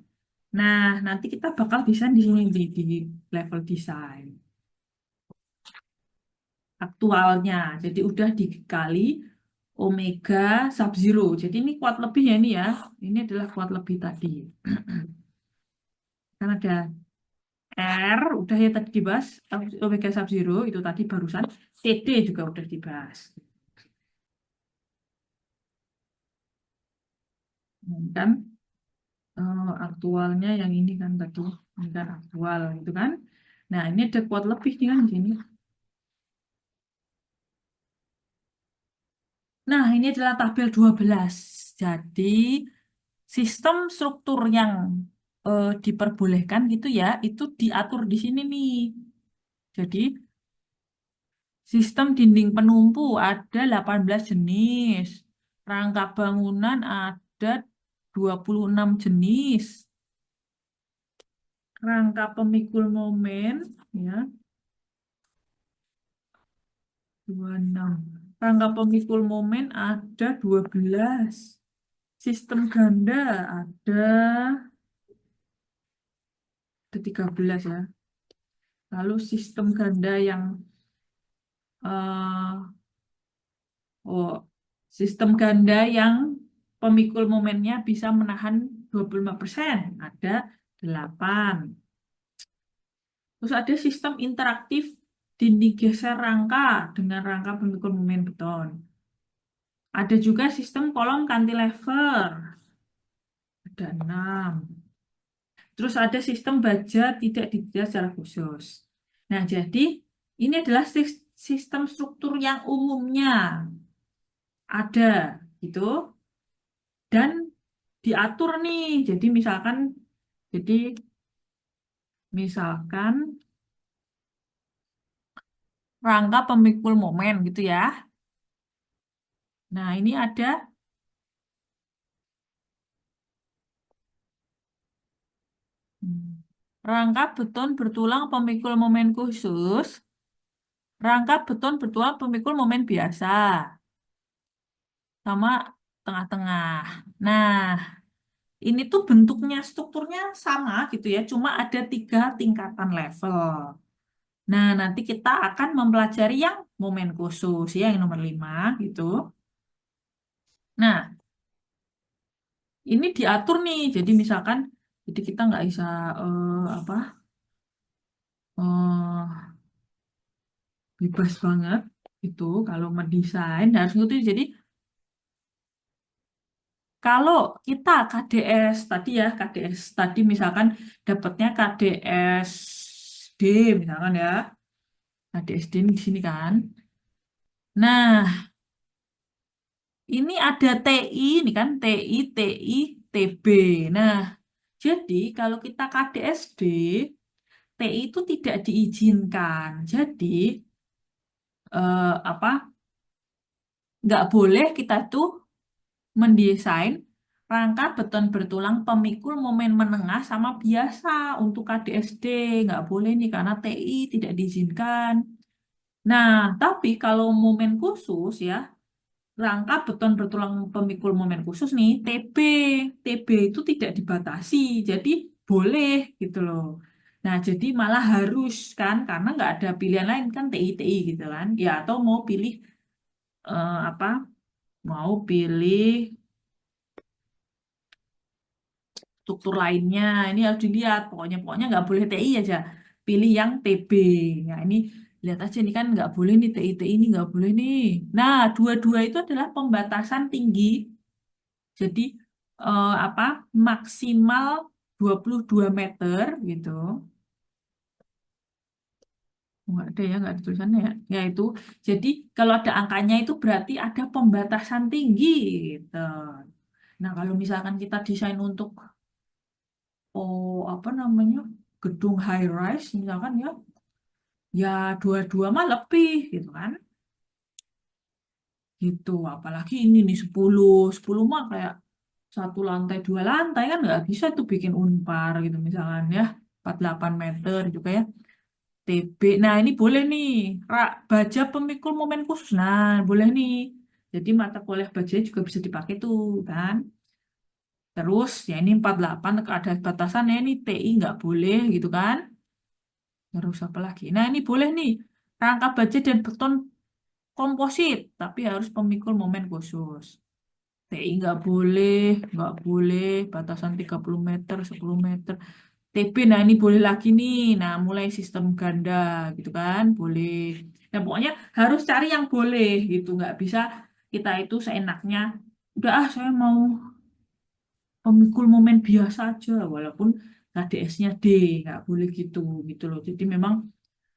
Nah, nanti kita bakal desain di sini di level desain aktualnya. Jadi udah dikali omega sub zero. Jadi ini kuat lebihnya ini ya. Ini adalah kuat lebih tadi. Kan ada R, udah ya tadi dibahas. Omega sub zero itu tadi barusan. TD juga udah dibahas. Kan aktualnya yang ini kan tadi. Ini kan aktual gitu kan. Nah, ini ada kuat lebih nih kan di sini. Nah, ini adalah tabel 12. Jadi, sistem struktur yang diperbolehkan gitu ya, itu diatur di sini nih. Jadi, sistem dinding penumpu ada 18 jenis. Rangka bangunan ada 26 jenis. Rangka pemikul momen ya 26. Rangka pemikul momen ada 12. Sistem ganda ada 13 ya. Lalu sistem ganda yang eh, oh, sistem ganda yang pemikul momennya bisa menahan 25%, ada 8. Terus ada sistem interaktif dinding geser rangka dengan rangka pemikul momen beton. Ada juga sistem kolom cantilever, ada 6. Terus ada sistem baja tidak detail secara khusus. Nah, jadi ini adalah sistem struktur yang umumnya ada gitu dan diatur nih. Jadi misalkan rangka pemikul momen gitu ya. Nah, ini ada hmm, Rangka beton bertulang pemikul momen khusus, rangka beton bertulang pemikul momen biasa, sama tengah-tengah. Nah, ini tuh bentuknya, strukturnya sama gitu ya, cuma ada 3 tingkatan level. Nah, nanti kita akan mempelajari yang momen khusus, ya, yang nomor 5 gitu. Nah, ini diatur nih, jadi misalkan, jadi kita nggak bisa apa, eh bebas banget itu kalau mendesain harus gitu. Jadi kalau kita KDS tadi ya, KDS tadi misalkan dapatnya KDS D misalkan ya, KDS D ini di sini kan. Nah, ini ada TI, ini kan TI, TI, TB. Nah, jadi kalau kita KDSD, TI itu tidak diizinkan. Jadi apa? Nggak boleh kita tuh mendesain rangka beton bertulang pemikul momen menengah sama biasa untuk KDSD. Nggak boleh nih karena TI tidak diizinkan. Nah, tapi kalau momen khusus ya, rangka beton bertulang pemikul momen khusus nih, TB. TB itu tidak dibatasi, jadi boleh gitu loh. Nah, jadi malah harus kan, karena nggak ada pilihan lain kan TI gitu kan. Ya, atau mau pilih apa? Mau pilih struktur lainnya. Ini harus dilihat. Pokoknya nggak boleh TI aja. Pilih yang TB. Nah, ini lihat aja nih kan nggak boleh nih TI ini nggak boleh nih. Nah, dua-dua itu adalah pembatasan tinggi. Jadi apa maksimal 22 meter gitu. Nggak ada ya, nggak ada tulisannya ya. Ya itu. Jadi kalau ada angkanya itu berarti ada pembatasan tinggi gitu. Nah, kalau misalkan kita desain untuk apa namanya? Gedung high rise misalkan ya, ya dua-dua mah lebih gitu kan. Gitu. Apalagi ini nih 10 mah kayak 1 lantai 2 lantai kan nggak bisa tuh bikin unpar gitu misalkan ya 48 meter juga ya TB. Nah ini boleh nih baja pemikul momen khusus. Nah boleh nih. Jadi mata kuliah baja juga bisa dipakai tuh kan. Terus ya ini 48 ada batasannya ini TI nggak boleh gitu kan. Terus apa lagi? Nah ini boleh nih rangka baja dan beton komposit tapi harus pemikul momen khusus. TI nggak boleh, batasan 30 meter, 10 meter. TB, nah ini boleh lagi nih. Nah, mulai sistem ganda gitu kan, boleh. Nah, pokoknya harus cari yang boleh gitu. Nggak bisa kita itu seenaknya. Udah ah, saya mau pemikul momen biasa aja, walaupun KDS-nya D, nggak boleh gitu, gitu loh. Jadi memang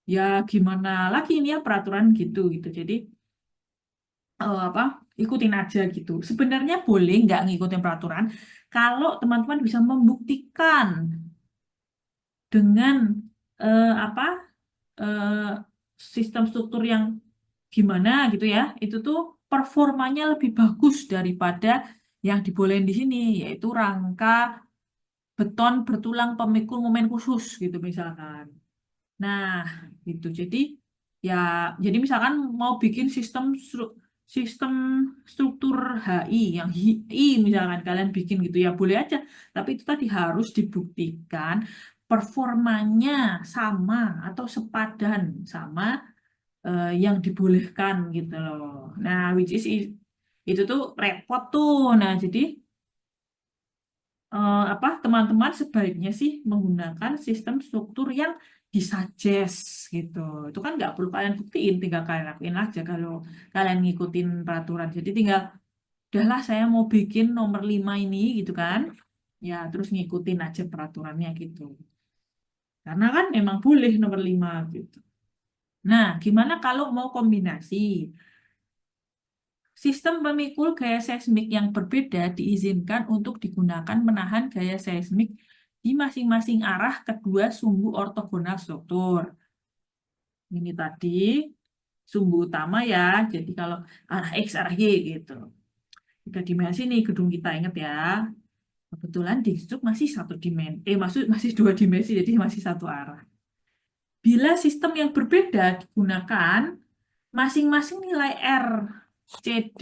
ya gimana lagi ini ya peraturan gitu. Jadi apa ikutin aja gitu. Sebenarnya boleh nggak ngikutin peraturan kalau teman-teman bisa membuktikan dengan apa eh, sistem struktur yang gimana gitu ya, itu tuh performanya lebih bagus daripada yang dibolehin di sini, yaitu rangka beton bertulang pemikul momen khusus gitu misalkan. Nah, gitu. Ya, jadi misalkan mau bikin sistem struktur HI yang HI misalkan kalian bikin gitu ya boleh aja. Tapi itu tadi harus dibuktikan performanya sama atau sepadan sama yang dibolehkan gitu loh. Nah, itu tuh repot tuh. Nah, jadi apa teman-teman sebaiknya sih menggunakan sistem struktur yang disuggest gitu. Itu kan nggak perlu kalian buktiin, tinggal kalian lakuin aja kalau kalian ngikutin peraturan. Jadi tinggal, udahlah saya mau bikin nomor 5 ini gitu kan. Ya, terus ngikutin aja peraturannya gitu. Karena kan emang boleh nomor 5 gitu. Nah, gimana kalau mau kombinasi? Sistem pemikul gaya seismik yang berbeda diizinkan untuk digunakan menahan gaya seismik di masing-masing arah kedua sumbu ortogonal struktur. Ini tadi sumbu utama ya, jadi kalau arah X, arah Y gitu. 3 dimensi nih gedung kita ingat ya. Kebetulan di Zoom masih satu dimensi, masih dua dimensi, jadi masih satu arah. Bila sistem yang berbeda digunakan, masing-masing nilai R, CD,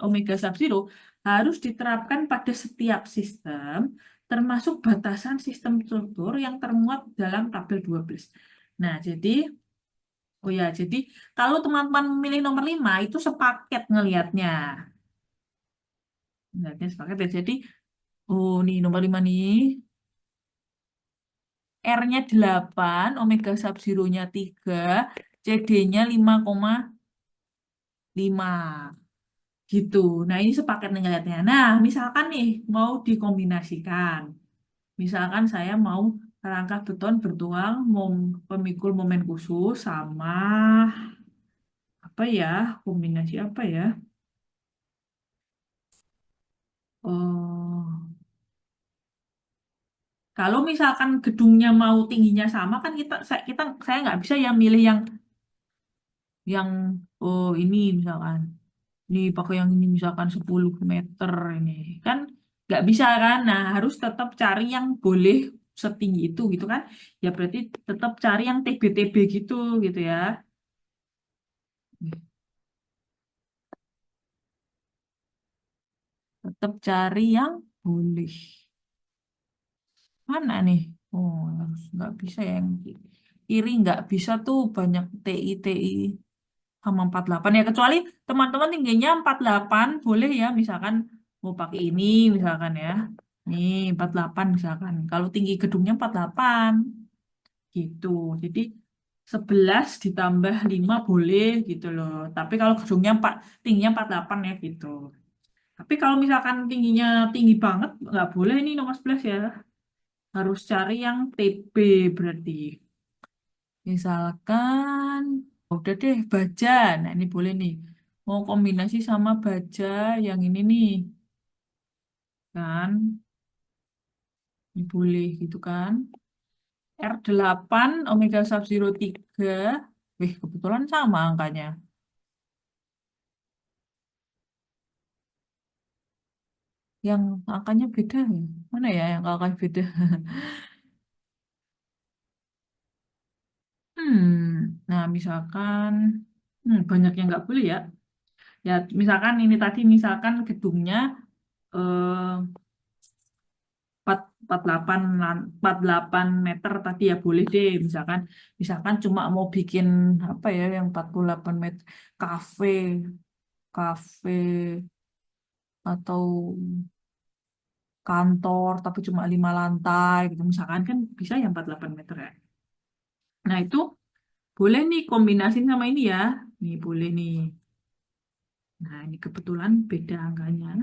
omega sub zero harus diterapkan pada setiap sistem, termasuk batasan sistem struktur yang termuat dalam tabel 12. Nah, oh ya, jadi kalau teman-teman memilih nomor 5 itu sepaket ngelihatnya. Ngelihatnya sepaket ya. Jadi, oh nih nomor 5 nih, R-nya 8, omega sub zero-nya 3, CD-nya 5,5. Gitu. Nah, ini sepaket nih ngeliatnya. Nah, misalkan nih mau dikombinasikan. Misalkan saya mau rangka beton bertuang pemikul momen khusus sama apa ya? Kombinasi apa ya? Oh, kalau misalkan gedungnya mau tingginya sama kan saya nggak bisa yang milih yang oh ini misalkan. Nih pakai yang ini misalkan 10 meter ini kan nggak bisa kan, nah harus tetap cari yang boleh setinggi itu gitu kan, ya berarti tetap cari yang TB-TB gitu gitu ya. Tetap cari yang boleh mana nih. Oh harus nggak bisa ya yang kiri, nggak bisa tuh banyak TI sama 48 ya, kecuali teman-teman tingginya 48 boleh ya, misalkan mau pakai ini misalkan ya. Nih 48 misalkan. Kalau tinggi gedungnya 48 gitu. Jadi 11 ditambah 5 boleh gitu loh. Tapi kalau gedungnya tingginya 48 ya gitu. Tapi kalau misalkan tingginya tinggi banget nggak boleh ini nomor 11 ya. Harus cari yang TB berarti. Misalkan udah deh baja. Nah, ini boleh nih. Mau kombinasi sama baja yang ini nih. Kan? Ini boleh gitu kan. R8 omega sub zero 3. Wih, kebetulan sama angkanya. Yang angkanya beda ya? Mana ya yang angkanya beda? Nah misalkan, banyak yang nggak boleh ya. Ya, misalkan ini tadi, misalkan gedungnya eh, 48 48 meter tadi ya boleh deh, misalkan misalkan cuma mau bikin apa ya yang 48 meter, kafe kafe atau kantor tapi cuma 5 lantai gitu misalkan, kan bisa yang 48 meter ya. Nah itu boleh nih kombinasin sama ini ya, nih boleh nih. Nah ini kebetulan beda angkanya.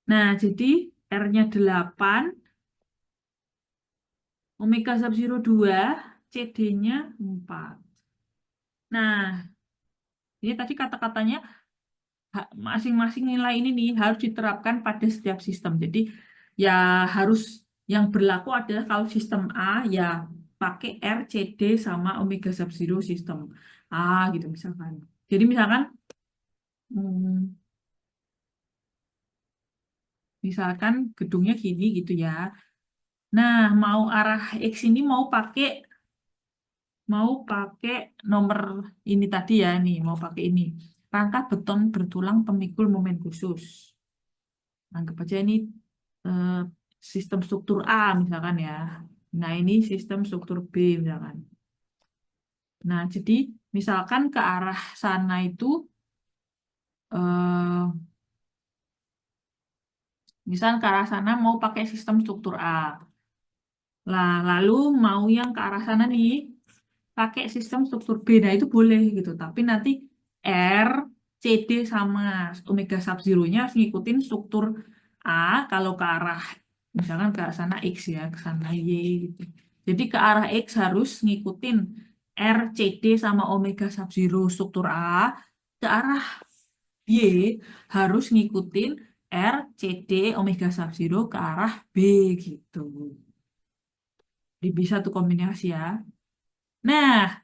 Nah jadi R-nya 8, omega sub zero 2, CD-nya 4. Nah, ini tadi kata-katanya masing-masing nilai ini nih harus diterapkan pada setiap sistem. Jadi ya harus, yang berlaku adalah kalau sistem A ya pakai R, C, D sama omega sub zero sistem A gitu misalkan. Jadi misalkan hmm, misalkan gedungnya gini gitu ya. Nah, mau arah X ini mau pakai nomor ini tadi ya nih, mau pakai ini. Rangka beton bertulang pemikul momen khusus. Anggap aja ini eh, sistem struktur A misalkan ya. Nah, ini sistem struktur B misalkan. Nah, jadi misalkan ke arah sana itu eh misal ke arah sana mau pakai sistem struktur A. Lah, lalu mau yang ke arah sana nih pakai sistem struktur B. Nah, itu boleh gitu. Tapi nanti R, C, D sama omega sub zero-nya harus ngikutin struktur A kalau ke arah misalkan ke sana X ya, ke sana Y gitu. Jadi ke arah X harus ngikutin R, C, D sama omega sub zero struktur A. Ke arah Y harus ngikutin R, C, D, omega sub zero ke arah B gitu. Jadi bisa tuh kombinasi ya. Nah,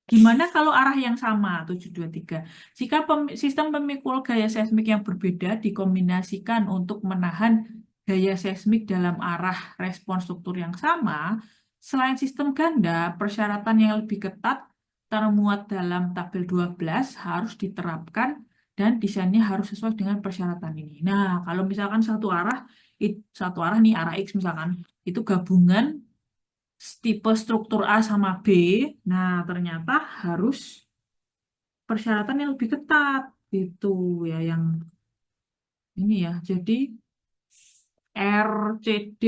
Gimana kalau arah yang sama, 723? Jika sistem pemikul gaya seismik yang berbeda dikombinasikan untuk menahan gaya seismik dalam arah respon struktur yang sama, selain sistem ganda, persyaratan yang lebih ketat termuat dalam tabel 12 harus diterapkan dan desainnya harus sesuai dengan persyaratan ini. Nah, kalau misalkan satu arah nih, arah X misalkan, itu gabungan tipe struktur A sama B, nah ternyata harus persyaratan yang lebih ketat gitu ya, yang ini ya. Jadi R, C, D,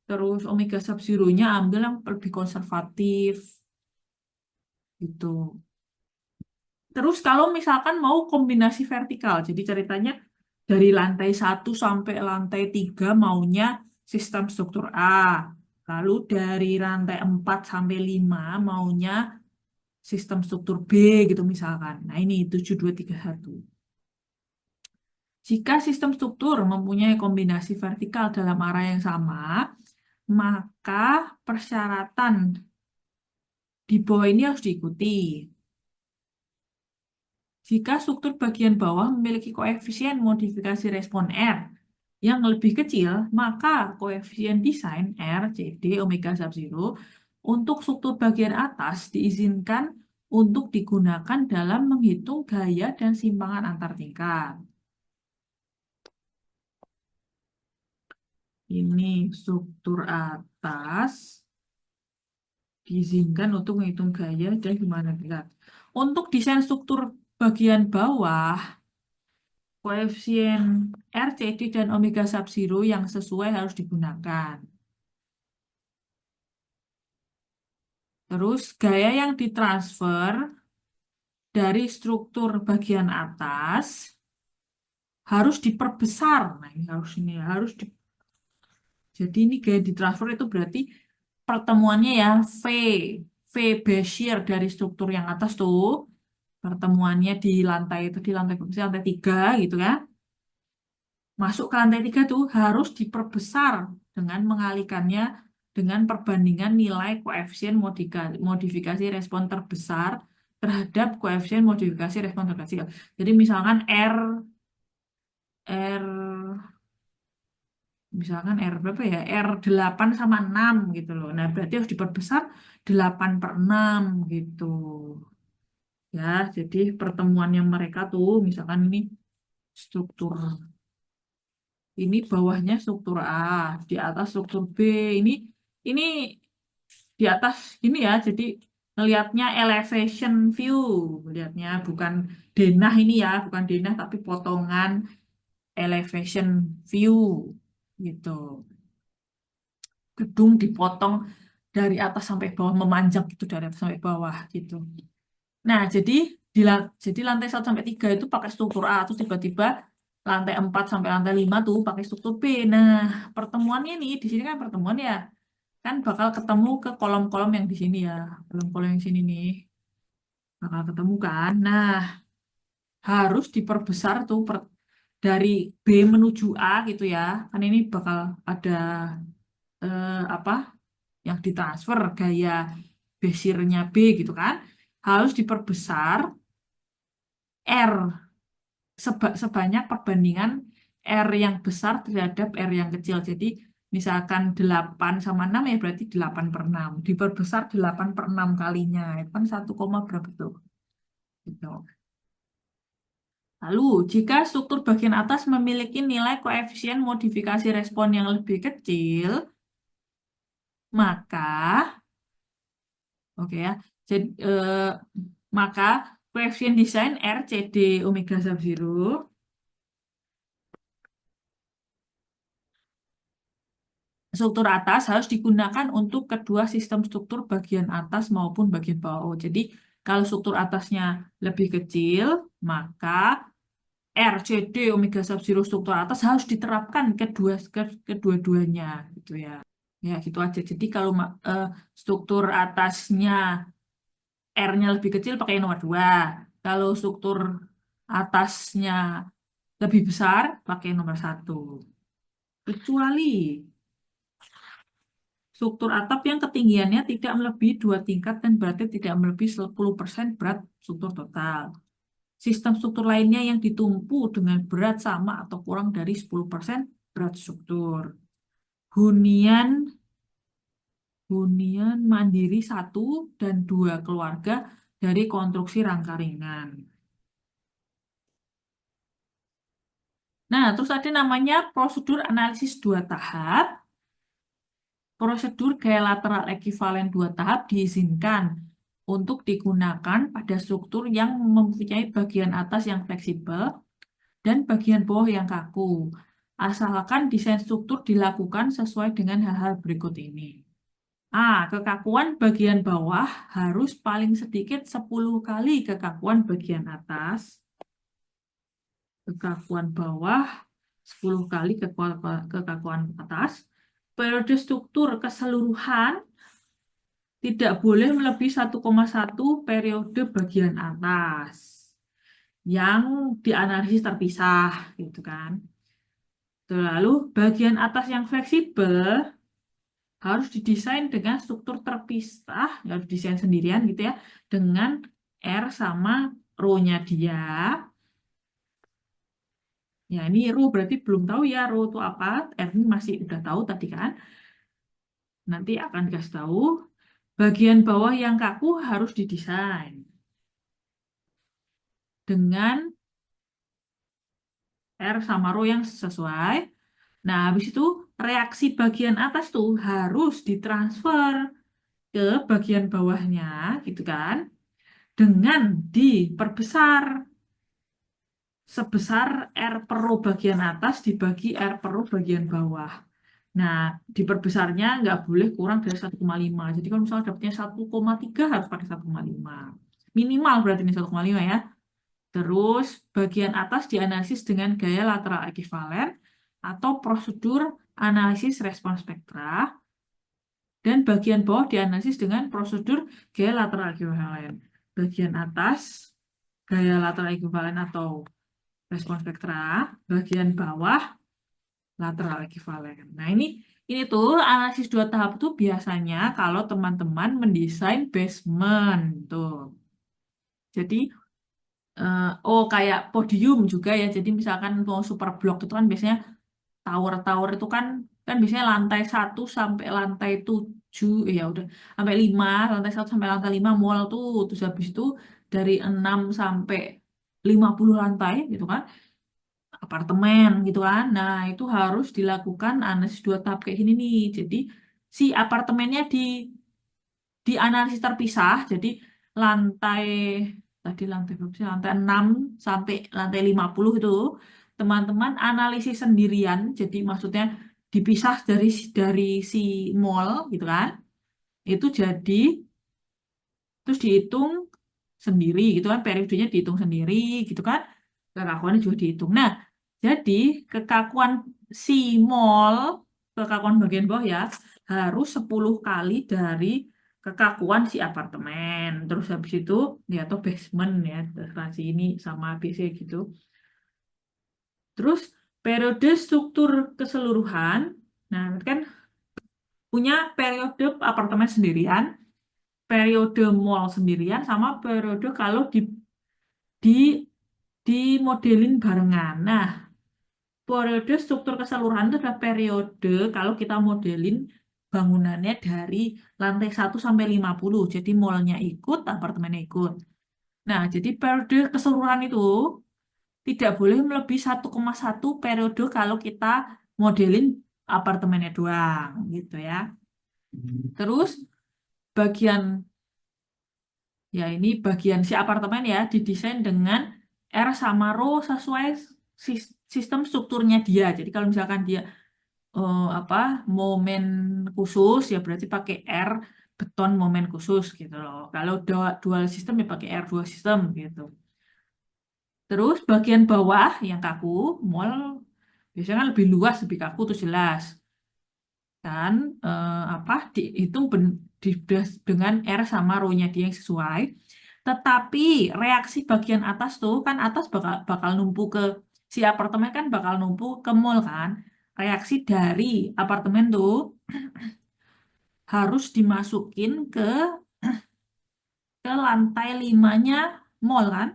terus omega sub zero-nya ambil yang lebih konservatif gitu. Terus kalau misalkan mau kombinasi vertikal, jadi ceritanya dari lantai 1 sampai lantai 3 maunya sistem struktur A. Lalu dari lantai 4 sampai 5 maunya sistem struktur B gitu misalkan. Nah ini 7231. Jika sistem struktur mempunyai kombinasi vertikal dalam arah yang sama, maka persyaratan di bawah ini harus diikuti. Jika struktur bagian bawah memiliki koefisien modifikasi respon R yang lebih kecil, maka koefisien desain R, CD, omega sub zero untuk struktur bagian atas diizinkan untuk digunakan dalam menghitung gaya dan simpangan antar tingkat. Ini struktur atas diizinkan untuk menghitung gaya dan simpangan antar tingkat. Untuk desain struktur bagian bawah, koefisien R, C, D, dan omega sub zero yang sesuai harus digunakan. Terus gaya yang ditransfer dari struktur bagian atas harus diperbesar. Nah, ini harus jadi ini gaya ditransfer itu berarti pertemuannya ya V Bezier dari struktur yang atas tuh, pertemuannya di lantai itu di lantai berapa sih? Lantai 3 gitu ya. Masuk ke lantai 3 tuh harus diperbesar dengan mengalikannya dengan perbandingan nilai koefisien modifikasi respon terbesar terhadap koefisien modifikasi respon terkecil. Jadi misalkan R misalkan R berapa ya? R 8 sama 6 gitu loh. Nah, berarti harus diperbesar 8/6 gitu. Ya, jadi pertemuan yang mereka tuh misalkan ini struktur ini bawahnya struktur A, di atas struktur B. Ini di atas ini ya. Jadi ngelihatnya elevation view, melihatnya bukan denah ini ya, bukan denah tapi potongan elevation view gitu. Gedung dipotong dari atas sampai bawah, memanjang gitu dari atas sampai bawah gitu. Nah, jadi lantai 1 sampai 3 itu pakai struktur A, terus tiba-tiba lantai 4 sampai lantai 5 tuh pakai struktur B. Nah, pertemuannya nih di sini kan pertemuan ya, kan bakal ketemu ke kolom-kolom yang di sini ya, kolom-kolom yang sini nih bakal ketemu kan. Nah, harus diperbesar tuh dari B menuju A gitu ya. Kan ini bakal ada apa yang ditransfer gaya Beziernya B gitu kan. Harus diperbesar R sebanyak perbandingan R yang besar terhadap R yang kecil. Jadi misalkan 8 sama 6 ya berarti 8/6. Diperbesar 8/6 kalinya. Itu kan 1, berapa tuh? Gitu. Lalu, jika struktur bagian atas memiliki nilai koefisien modifikasi respon yang lebih kecil, maka, oke ya, jadi, maka koefisien desain R, C, D, omega sub zero struktur atas harus digunakan untuk kedua sistem struktur bagian atas maupun bagian bawah. Oh, jadi kalau struktur atasnya lebih kecil, maka R, C, D, omega sub zero struktur atas harus diterapkan kedua-duanya gitu ya. Ya gitu aja. Jadi kalau struktur atasnya R-nya lebih kecil pakai nomor 2. Kalau struktur atasnya lebih besar pakai nomor 1. Kecuali Struktur atap yang ketinggiannya tidak melebihi 2 tingkat dan beratnya tidak melebihi 10% berat struktur total. Sistem struktur lainnya yang ditumpu dengan berat sama atau kurang dari 10% berat struktur. Hunian hunian mandiri satu dan dua keluarga dari konstruksi rangka ringan. Nah, terus ada namanya prosedur analisis 2 tahap. Prosedur gaya lateral ekivalen 2 tahap diizinkan untuk digunakan pada struktur yang mempunyai bagian atas yang fleksibel dan bagian bawah yang kaku. Asalkan desain struktur dilakukan sesuai dengan hal-hal berikut ini. Kekakuan bagian bawah harus paling sedikit 10 kali kekakuan bagian atas. Kekakuan bawah 10 kali kekakuan atas. Periode struktur keseluruhan tidak boleh melebihi 1,1 periode bagian atas yang dianalisis terpisah gitu kan. Lalu bagian atas yang fleksibel harus didesain dengan struktur terpisah, harus desain sendirian gitu ya, dengan R sama rho-nya dia. Ya, ini rho berarti belum tahu ya rho itu apa. R ini masih udah tahu tadi kan. Nanti akan dikasih tahu. Bagian bawah yang kaku harus didesain dengan R sama rho yang sesuai. Nah, habis itu reaksi bagian atas tuh harus ditransfer ke bagian bawahnya, gitu kan? Dengan diperbesar sebesar R per rho bagian atas dibagi R per rho bagian bawah. Nah, diperbesarnya nggak boleh kurang dari 1,5. Jadi kalau misalnya dapatnya 1,3 harus pakai 1,5. Minimal berarti ini 1,5 ya. Terus bagian atas dianalisis dengan gaya lateral ekivalen atau prosedur analisis respons spektra. Dan bagian bawah dianalisis dengan prosedur gaya lateral ekivalen. Bagian atas gaya lateral ekivalen atau respons spektra, bagian bawah lateral ekivalen. Nah, ini tuh analisis 2 tahap tuh biasanya kalau teman-teman mendesain basement tuh. Jadi kayak podium juga ya. Jadi misalkan mau super block itu kan biasanya tower-tower itu kan kan biasanya lantai 1 sampai lantai 7 ya udah sampai 5 lantai 1 sampai lantai 5 mall tuh terus habis itu dari 6 sampai 50 lantai gitu kan apartemen gitu kan. Nah, itu harus dilakukan analisis 2 tahap kayak gini nih. Jadi si apartemennya di analisis terpisah. Jadi lantai tadi lantai berapa sih? Lantai 6 sampai lantai 50 itu teman-teman analisis sendirian. Jadi maksudnya dipisah dari si mall gitu kan. Itu jadi terus dihitung sendiri gitu kan periodenya dihitung sendiri gitu kan kekakuannya juga dihitung. Nah, jadi kekakuan si mall kekakuan bagian bawah ya harus 10 kali dari kekakuan si apartemen. Terus habis itu ya atau basement ya terasi ini sama BC gitu. Terus periode struktur keseluruhan. Nah, kan punya periode apartemen sendirian, periode mall sendirian sama periode kalau di di modelin barengan. Nah, periode struktur keseluruhan itu adalah periode kalau kita modelin bangunannya dari lantai 1 sampai 50. Jadi mallnya ikut, apartemennya ikut. Nah, jadi periode keseluruhan itu tidak boleh melebihi 1,1 periode kalau kita modelin apartemennya doang, gitu ya. Terus bagian Ya, ini bagian si apartemen ya, didesain dengan R sama rho sesuai sistem strukturnya dia. Jadi kalau misalkan dia apa momen khusus ya berarti pakai R beton momen khusus gitu loh. Kalau dual sistem ya pakai R dua sistem gitu. Terus bagian bawah yang kaku, mall biasanya kan lebih luas, lebih kaku tuh jelas. Dan apa dihitung dengan R sama rho-nya dia yang sesuai. Tetapi reaksi bagian atas tuh kan atas bakal bakal numpuk ke si apartemen kan bakal numpuk ke mall kan. Reaksi dari apartemen tuh harus dimasukin ke lantai limanya mall kan,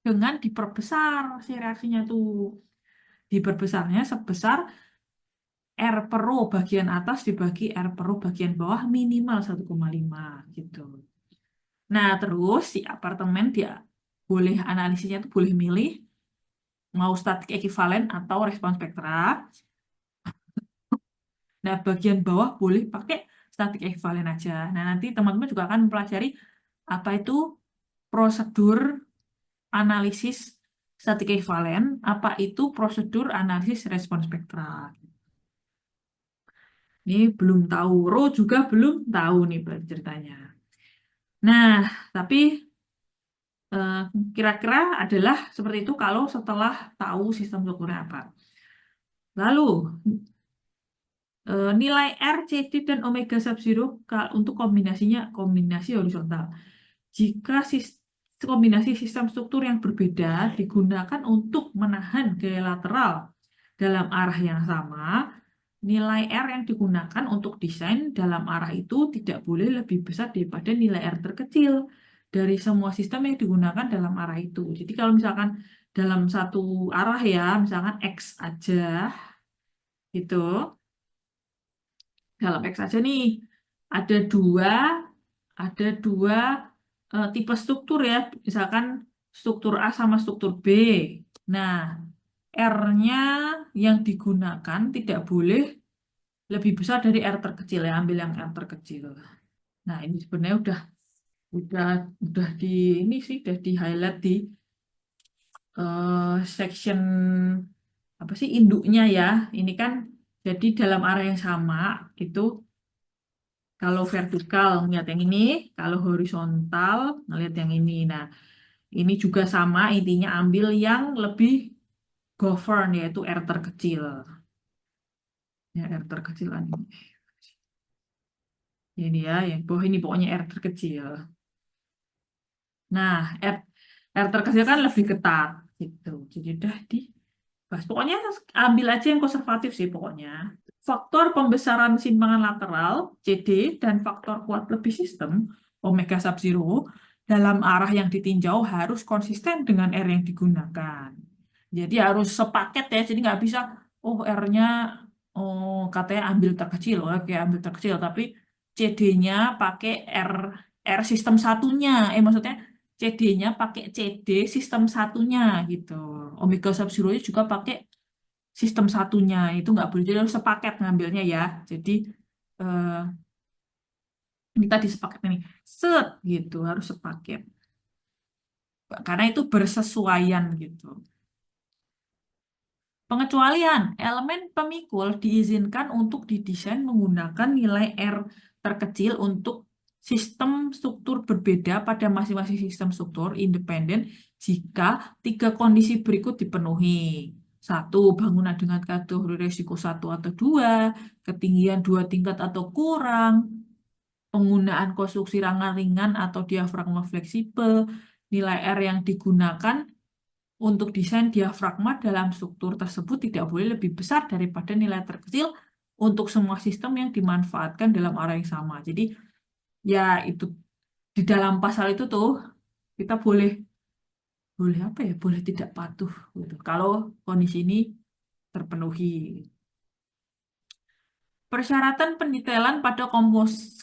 dengan diperbesar si reaksinya tuh. Diperbesarnya sebesar R per row bagian atas dibagi R per row bagian bawah minimal 1,5 gitu. Nah, terus si apartemen dia boleh analisisnya tuh boleh milih mau statik ekivalen atau respon spektra. Nah, bagian bawah boleh pakai statik ekivalen aja. Nah, nanti teman-teman juga akan mempelajari apa itu prosedur analisis statik ekivalen, apa itu prosedur analisis respon spektra. Ini belum tahu, Ro juga belum tahu nih berarti ceritanya. Nah, tapi eh, kira-kira adalah seperti itu kalau setelah tahu sistem strukturnya apa. Lalu, nilai R, CD, dan omega sub zero untuk kombinasinya kombinasi horizontal. Jika kombinasi sistem struktur yang berbeda digunakan untuk menahan gaya lateral dalam arah yang sama, nilai R yang digunakan untuk desain dalam arah itu tidak boleh lebih besar daripada nilai R terkecil dari semua sistem yang digunakan dalam arah itu. Jadi kalau misalkan dalam satu arah ya, misalkan X aja, gitu, dalam X aja nih, ada dua, ada dua tipe struktur ya, misalkan struktur A sama struktur B. Nah, R-nya yang digunakan tidak boleh lebih besar dari R terkecil ya, ambil yang R terkecil. Nah, ini sebenarnya udah udah di ini sih udah di highlight di section apa sih induknya ya. Ini kan jadi dalam arah yang sama itu kalau vertikal ngeliat yang ini, kalau horizontal ngeliat yang ini. Nah, ini juga sama intinya ambil yang lebih govern yaitu R terkecil. Ya, R terkecil kan ini. Ini ya, yang bawah ini pokoknya R terkecil. Nah, R terkecil kan lebih ketat gitu. Jadi udah dibahas. Pokoknya ambil aja yang konservatif sih pokoknya. Faktor pembesaran simpangan lateral CD dan faktor kuat lebih sistem omega sub zero dalam arah yang ditinjau harus konsisten dengan R yang digunakan. Jadi harus sepaket ya. Jadi nggak bisa oh R-nya oh katanya ambil terkecil, oke ambil terkecil, tapi CD-nya pakai R sistem satunya. Maksudnya CD-nya pakai CD sistem satunya gitu. Omega sub zero juga pakai sistem satunya. Itu nggak boleh. Jadi harus sepaket ngambilnya ya. Jadi eh, ini tadi sepaket ini. Set gitu. Harus sepaket. Karena itu bersesuaian gitu. Pengecualian, elemen pemikul diizinkan untuk didesain menggunakan nilai R terkecil untuk sistem struktur berbeda pada masing-masing sistem struktur independen jika tiga kondisi berikut dipenuhi. Satu, bangunan dengan kategori risiko satu atau dua, ketinggian dua tingkat atau kurang, penggunaan konstruksi rangka ringan atau diafragma fleksibel, nilai R yang digunakan untuk desain diafragma dalam struktur tersebut tidak boleh lebih besar daripada nilai terkecil untuk semua sistem yang dimanfaatkan dalam area yang sama. Jadi ya itu di dalam pasal itu tuh kita boleh boleh apa ya? Boleh tidak patuh gitu. Kalau kondisi ini terpenuhi. Persyaratan pendetailan pada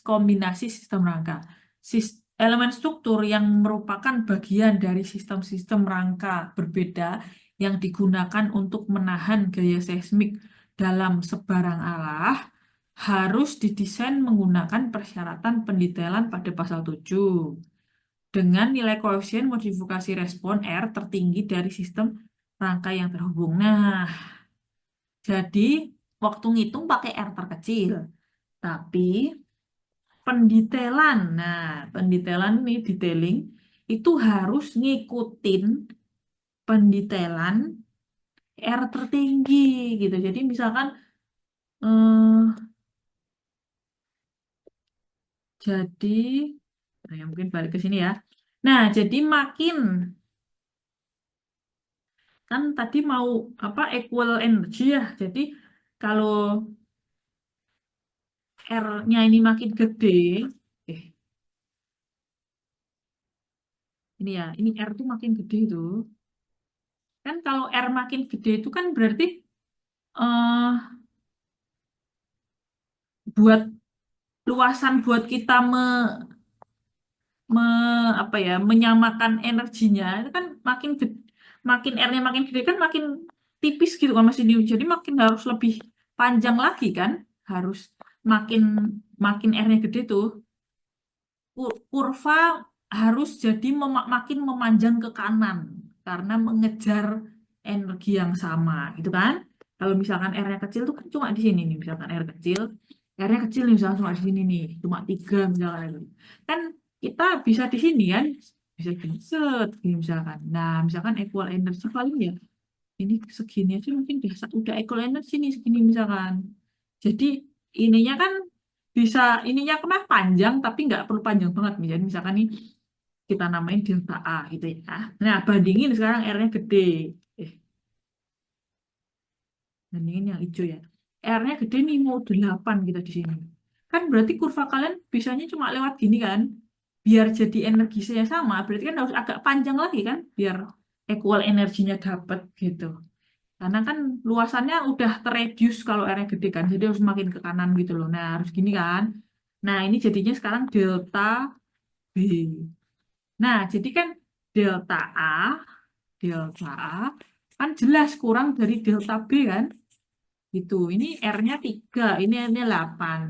kombinasi sistem rangka. Elemen struktur yang merupakan bagian dari sistem-sistem rangka berbeda yang digunakan untuk menahan gaya seismik dalam sebarang arah harus didesain menggunakan persyaratan pendetailan pada pasal 7 dengan nilai koefisien modifikasi respon R tertinggi dari sistem rangka yang terhubung. Nah, jadi waktu ngitung pakai R terkecil. Tapi pendetailan, nah pendetailan ini detailing itu harus ngikutin pendetailan R tertinggi gitu. Jadi misalkan eh, jadi nah, ya mungkin balik ke sini ya. Nah, jadi makin kan tadi mau apa equal energy ya. Jadi kalau R-nya ini makin gede, eh ini ya, ini R tuh makin gede tuh. Kan kalau R makin gede itu kan berarti eh buat luasan buat kita apa ya menyamakan energinya itu kan makin makin R-nya makin gede kan makin tipis gitu kan Mas ini. Jadi makin harus lebih panjang lagi kan, harus makin makin R-nya gede tuh kurva harus jadi makin memanjang ke kanan karena mengejar energi yang sama gitu kan. Kalau misalkan R-nya kecil tuh kan cuma di sini nih, misalkan R-nya kecil nih misalkan cuma di sini nih, cuma 3 misalkan. Kan kita bisa di sini kan, bisa gini, set, gini misalkan. Nah, misalkan equal energy paling ya ini segini aja mungkin udah equal energy nih segini misalkan. Jadi ininya kan bisa ininya kemah panjang tapi nggak perlu panjang banget misalnya misalkan nih kita namain delta A gitu ya. Nah bandingin sekarang R-nya gede, eh bandingin yang hijau ya. R-nya gede nih mau 8 kita di sini. Kan berarti kurva kalian bisanya cuma lewat gini kan? Biar jadi energinya sama, berarti kan harus agak panjang lagi kan? Biar equal energinya dapat gitu. Karena kan luasannya udah terreduce kalau R-nya gede kan, jadi harus makin ke kanan gitu loh. Nah, harus gini kan. Nah, ini jadinya sekarang delta B. Nah, jadi kan delta A, delta A, kan jelas kurang dari delta B kan. Gitu, ini R-nya 3, ini R-nya 8.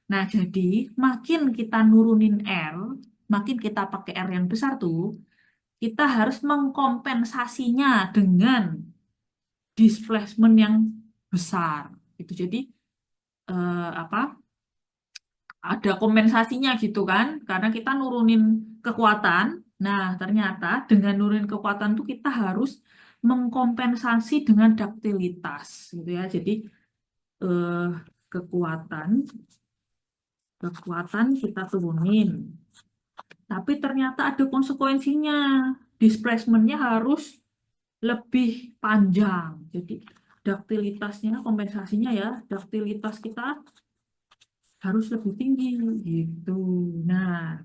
Nah, jadi makin kita nurunin R, makin kita pakai R yang besar tuh, kita harus mengkompensasinya dengan displacement yang besar. Itu jadi apa? Ada kompensasinya gitu kan? Karena kita nurunin kekuatan. Nah, ternyata dengan nurunin kekuatan tuh kita harus mengkompensasi dengan duktilitas gitu ya. Jadi eh, kekuatan kekuatan kita turunin. Tapi ternyata ada konsekuensinya. Displacementnya harus lebih panjang. Jadi duktilitasnya, kompensasinya ya, duktilitas kita harus lebih tinggi gitu. Nah,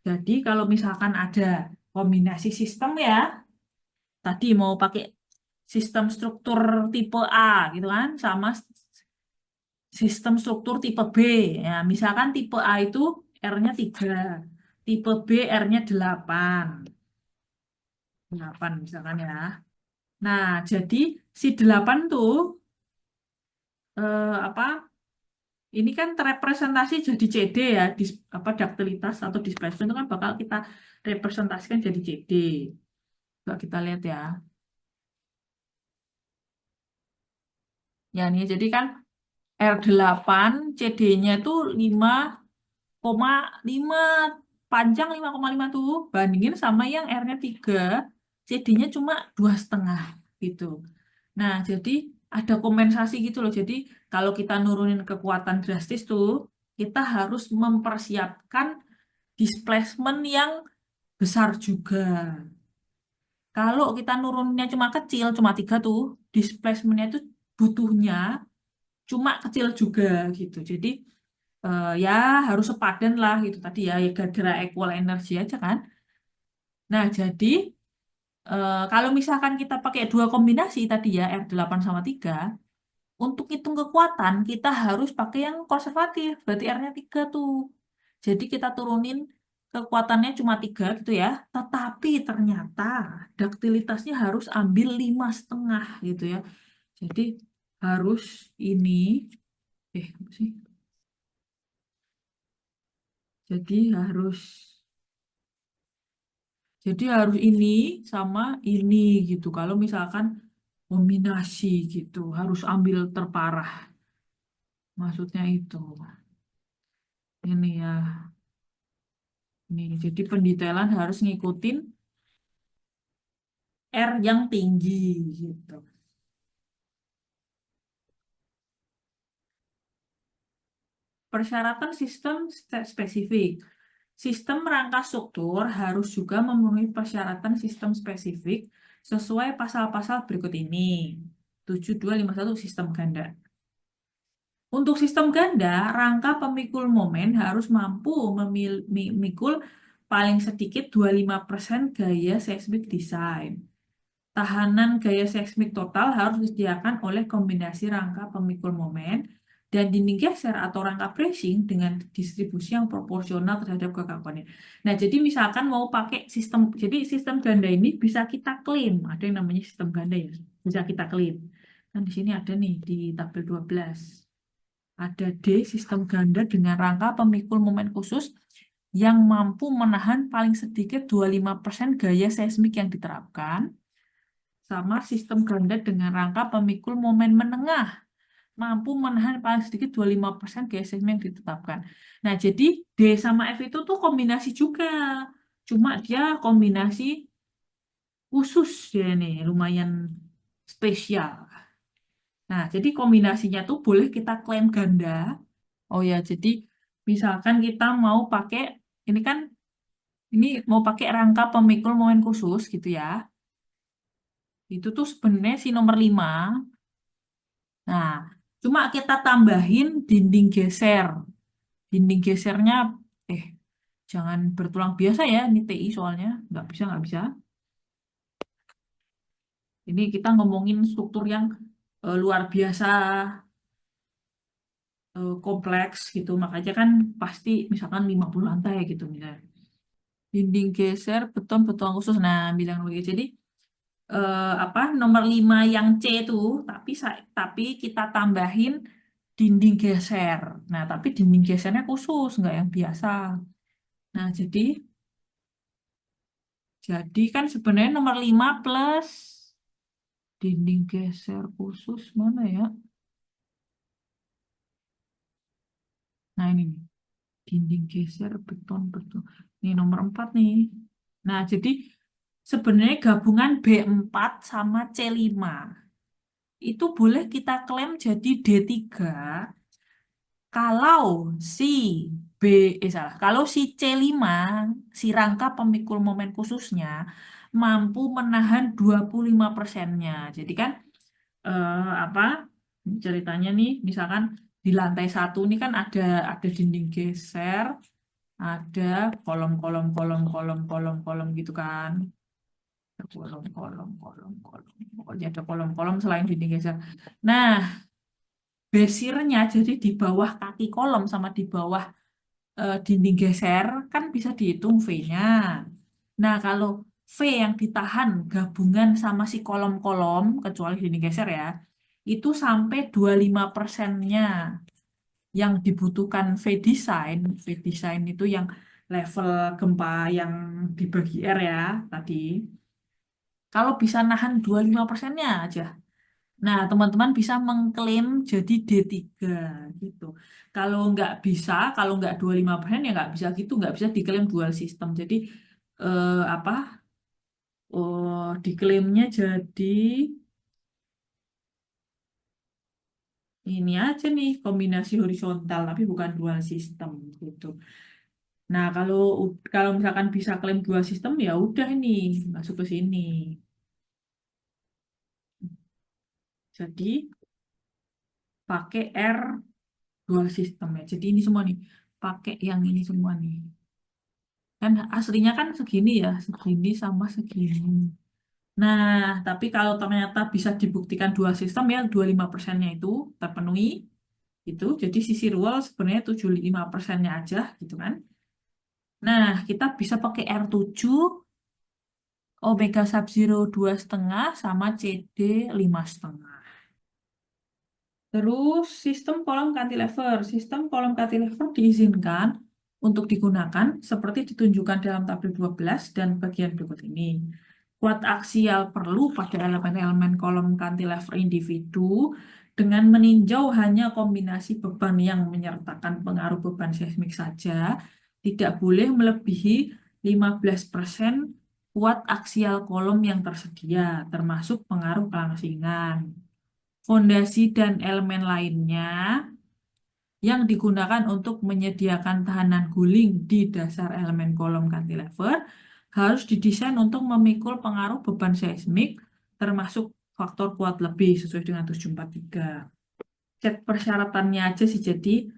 jadi kalau misalkan ada kombinasi sistem ya, tadi mau pakai sistem struktur tipe A gitu kan, sama sistem struktur tipe B. Ya, misalkan tipe A itu R-nya 3, tipe B R-nya 8. 8 misalkan ya. Nah, jadi si 8 tuh apa? Ini kan terrepresentasi jadi CD ya, apa duktilitas atau displacement itu kan bakal kita representasikan jadi CD. Coba kita lihat ya. Ya nih, jadi kan R8 CD-nya itu 5,5 panjang 5,5 tuh bandingin sama yang R-nya 3 CD-nya cuma 2,5 gitu. Nah, jadi ada kompensasi gitu loh. Jadi kalau kita nurunin kekuatan drastis tuh, kita harus mempersiapkan displacement yang besar juga. Kalau kita nurunnya cuma kecil, cuma 3 tuh, displacementnya itu butuhnya cuma kecil juga gitu. Jadi ya harus sepadan lah gitu tadi ya, ya gara-gara equal energy aja kan. Nah, jadi kalau misalkan kita pakai dua kombinasi tadi ya, R8 sama 3 untuk hitung kekuatan kita harus pakai yang konservatif, berarti R-nya 3 tuh. Jadi kita turunin kekuatannya cuma 3 gitu ya, tetapi ternyata duktilitasnya harus ambil 5,5 gitu ya. Jadi harus ini, apa sih? Jadi harus Jadi harus ini sama ini gitu. Kalau misalkan kombinasi gitu, harus ambil terparah. Maksudnya itu. Ini ya. Nih, jadi pendetailan harus ngikutin R yang tinggi gitu. Persyaratan sistem spesifik. Sistem rangka struktur harus juga memenuhi persyaratan sistem spesifik sesuai pasal-pasal berikut ini. 7251 sistem ganda. Untuk sistem ganda, rangka pemikul momen harus mampu memikul paling sedikit 25% gaya seismik desain. Tahanan gaya seismik total harus disediakan oleh kombinasi rangka pemikul momen dan dinding geser atau rangka bracing dengan distribusi yang proporsional terhadap kekakuannya. Nah, jadi misalkan mau pakai sistem, jadi sistem ganda ini bisa kita klaim. Ada yang namanya sistem ganda ya, bisa kita klaim. Kan di sini ada nih di tabel 12. Ada D, sistem ganda dengan rangka pemikul momen khusus yang mampu menahan paling sedikit 25% gaya seismik yang diterapkan, sama sistem ganda dengan rangka pemikul momen menengah mampu menahan paling sedikit 25% gaya seismik yang ditetapkan. Nah, jadi D sama F itu tuh kombinasi juga. Cuma dia kombinasi khusus ya nih, lumayan spesial. Nah, jadi kombinasinya tuh boleh kita klaim ganda. Oh ya, jadi misalkan kita mau pakai, ini kan, ini mau pakai rangka pemikul momen khusus gitu ya. Itu tuh sebenarnya si nomor 5. Nah, cuma kita tambahin dinding geser. Dinding gesernya, eh, jangan bertulang biasa ya, ini TI soalnya. Nggak bisa, nggak bisa. Ini kita ngomongin struktur yang luar biasa, kompleks gitu. Makanya kan pasti misalkan 50 lantai gitu misalnya. Dinding geser, beton, beton khusus. Nah, bilang begitu. Jadi, apa nomor 5 yang C itu, tapi kita tambahin dinding geser. Nah, tapi dinding gesernya khusus, nggak yang biasa. Nah, jadi kan sebenarnya nomor 5 plus dinding geser khusus mana ya? Nah, ini nih. Dinding geser beton beton. Ini nomor 4 nih. Nah, jadi sebenarnya gabungan B4 sama C5 itu boleh kita klaim jadi D3 kalau si B, salah, kalau si C5, si rangka pemikul momen khususnya, mampu menahan 25%-nya. Jadi kan, apa, ceritanya nih, misalkan di lantai 1 ini kan ada dinding geser, ada kolom gitu kan. Ada kolom. Pokoknya ada kolom-kolom selain dinding geser. Nah, basirnya jadi di bawah kaki kolom sama di bawah dinding geser kan bisa dihitung V-nya. Nah, kalau V yang ditahan gabungan sama si kolom-kolom, kecuali dinding geser ya, itu sampai 25%-nya yang dibutuhkan V-design. V-design itu yang level gempa yang dibagi R ya tadi. Kalau bisa nahan 25%-nya aja. Nah, teman-teman bisa mengklaim jadi D3 gitu. Kalau nggak 25% ya nggak bisa gitu, nggak bisa diklaim dual sistem. Jadi apa? Oh, diklaimnya jadi ini aja nih kombinasi horizontal, tapi bukan dual sistem gitu. Nah, kalau misalkan bisa klaim dual sistem ya udah ini masuk ke sini. Jadi pakai R dual sistem ya. Jadi ini semua nih, pakai yang ini semua nih. Kan aslinya kan segini ya, segini sama segini. Nah, tapi kalau ternyata bisa dibuktikan dua sistem ya, 25%-nya itu terpenuhi, itu. Jadi sisi ruang sebenarnya 75%-nya aja, gitu kan. Nah, kita bisa pakai R7, Omega Sub-Zero 2,5, sama CD 5,5. Terus sistem kolom cantilever. Sistem kolom cantilever diizinkan untuk digunakan seperti ditunjukkan dalam tabel 12 dan bagian berikut ini. Kuat aksial perlu pada elemen-elemen kolom cantilever individu dengan meninjau hanya kombinasi beban yang menyertakan pengaruh beban seismik saja, tidak boleh melebihi 15% kuat aksial kolom yang tersedia, termasuk pengaruh kelangsingan. Fondasi dan elemen lainnya yang digunakan untuk menyediakan tahanan guling di dasar elemen kolom cantilever harus didesain untuk memikul pengaruh beban seismik termasuk faktor kuat lebih sesuai dengan 743. cek persyaratannya aja sih. Jadi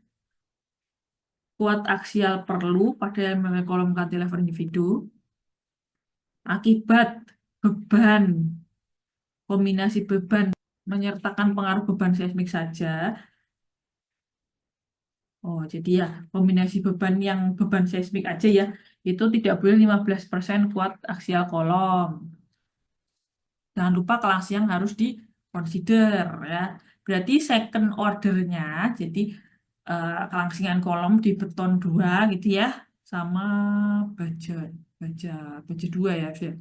kuat aksial perlu pada elemen kolom cantilever individu akibat beban, kombinasi beban menyertakan pengaruh beban seismik saja. Oh, jadi ya kombinasi beban yang beban seismik aja ya, itu tidak boleh 15% kuat aksial kolom. Jangan lupa kelas yang harus di-consider ya. Berarti second ordernya, jadi kelangsingan kolom di beton 2 gitu ya, sama baja, baja, baja 2 ya, Fir.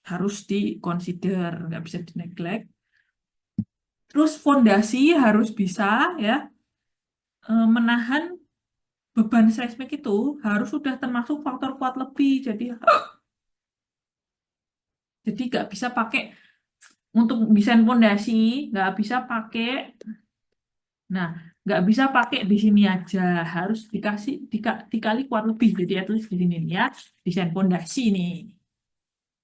Harus di-consider, nggak bisa di-neglect. Terus fondasi harus bisa ya menahan beban seismik itu harus sudah termasuk faktor kuat lebih. Jadi nggak bisa pakai untuk desain fondasi, nggak bisa pakai. Nah, nggak bisa pakai di sini aja, harus dikasih dikali kuat lebih. Jadi ya tulis di sini nih ya, desain fondasi nih,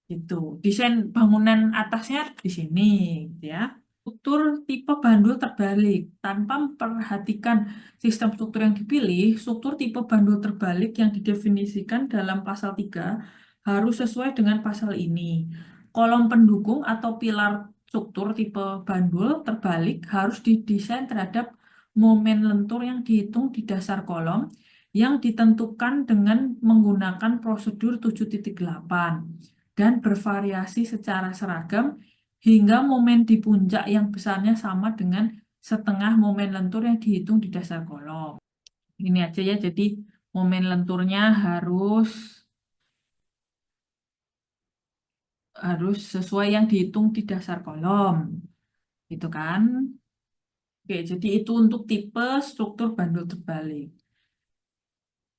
gitu. Desain bangunan atasnya di sini, gitu ya. Struktur tipe bandul terbalik. Tanpa memperhatikan sistem struktur yang dipilih, struktur tipe bandul terbalik yang didefinisikan dalam pasal 3 harus sesuai dengan pasal ini. Kolom pendukung atau pilar struktur tipe bandul terbalik harus didesain terhadap momen lentur yang dihitung di dasar kolom yang ditentukan dengan menggunakan prosedur 7.8 dan bervariasi secara seragam hingga momen di puncak yang besarnya sama dengan setengah momen lentur yang dihitung di dasar kolom. Ini aja ya, jadi momen lenturnya harus harus sesuai yang dihitung di dasar kolom, gitu kan? Oke, jadi itu untuk tipe struktur bandul terbalik.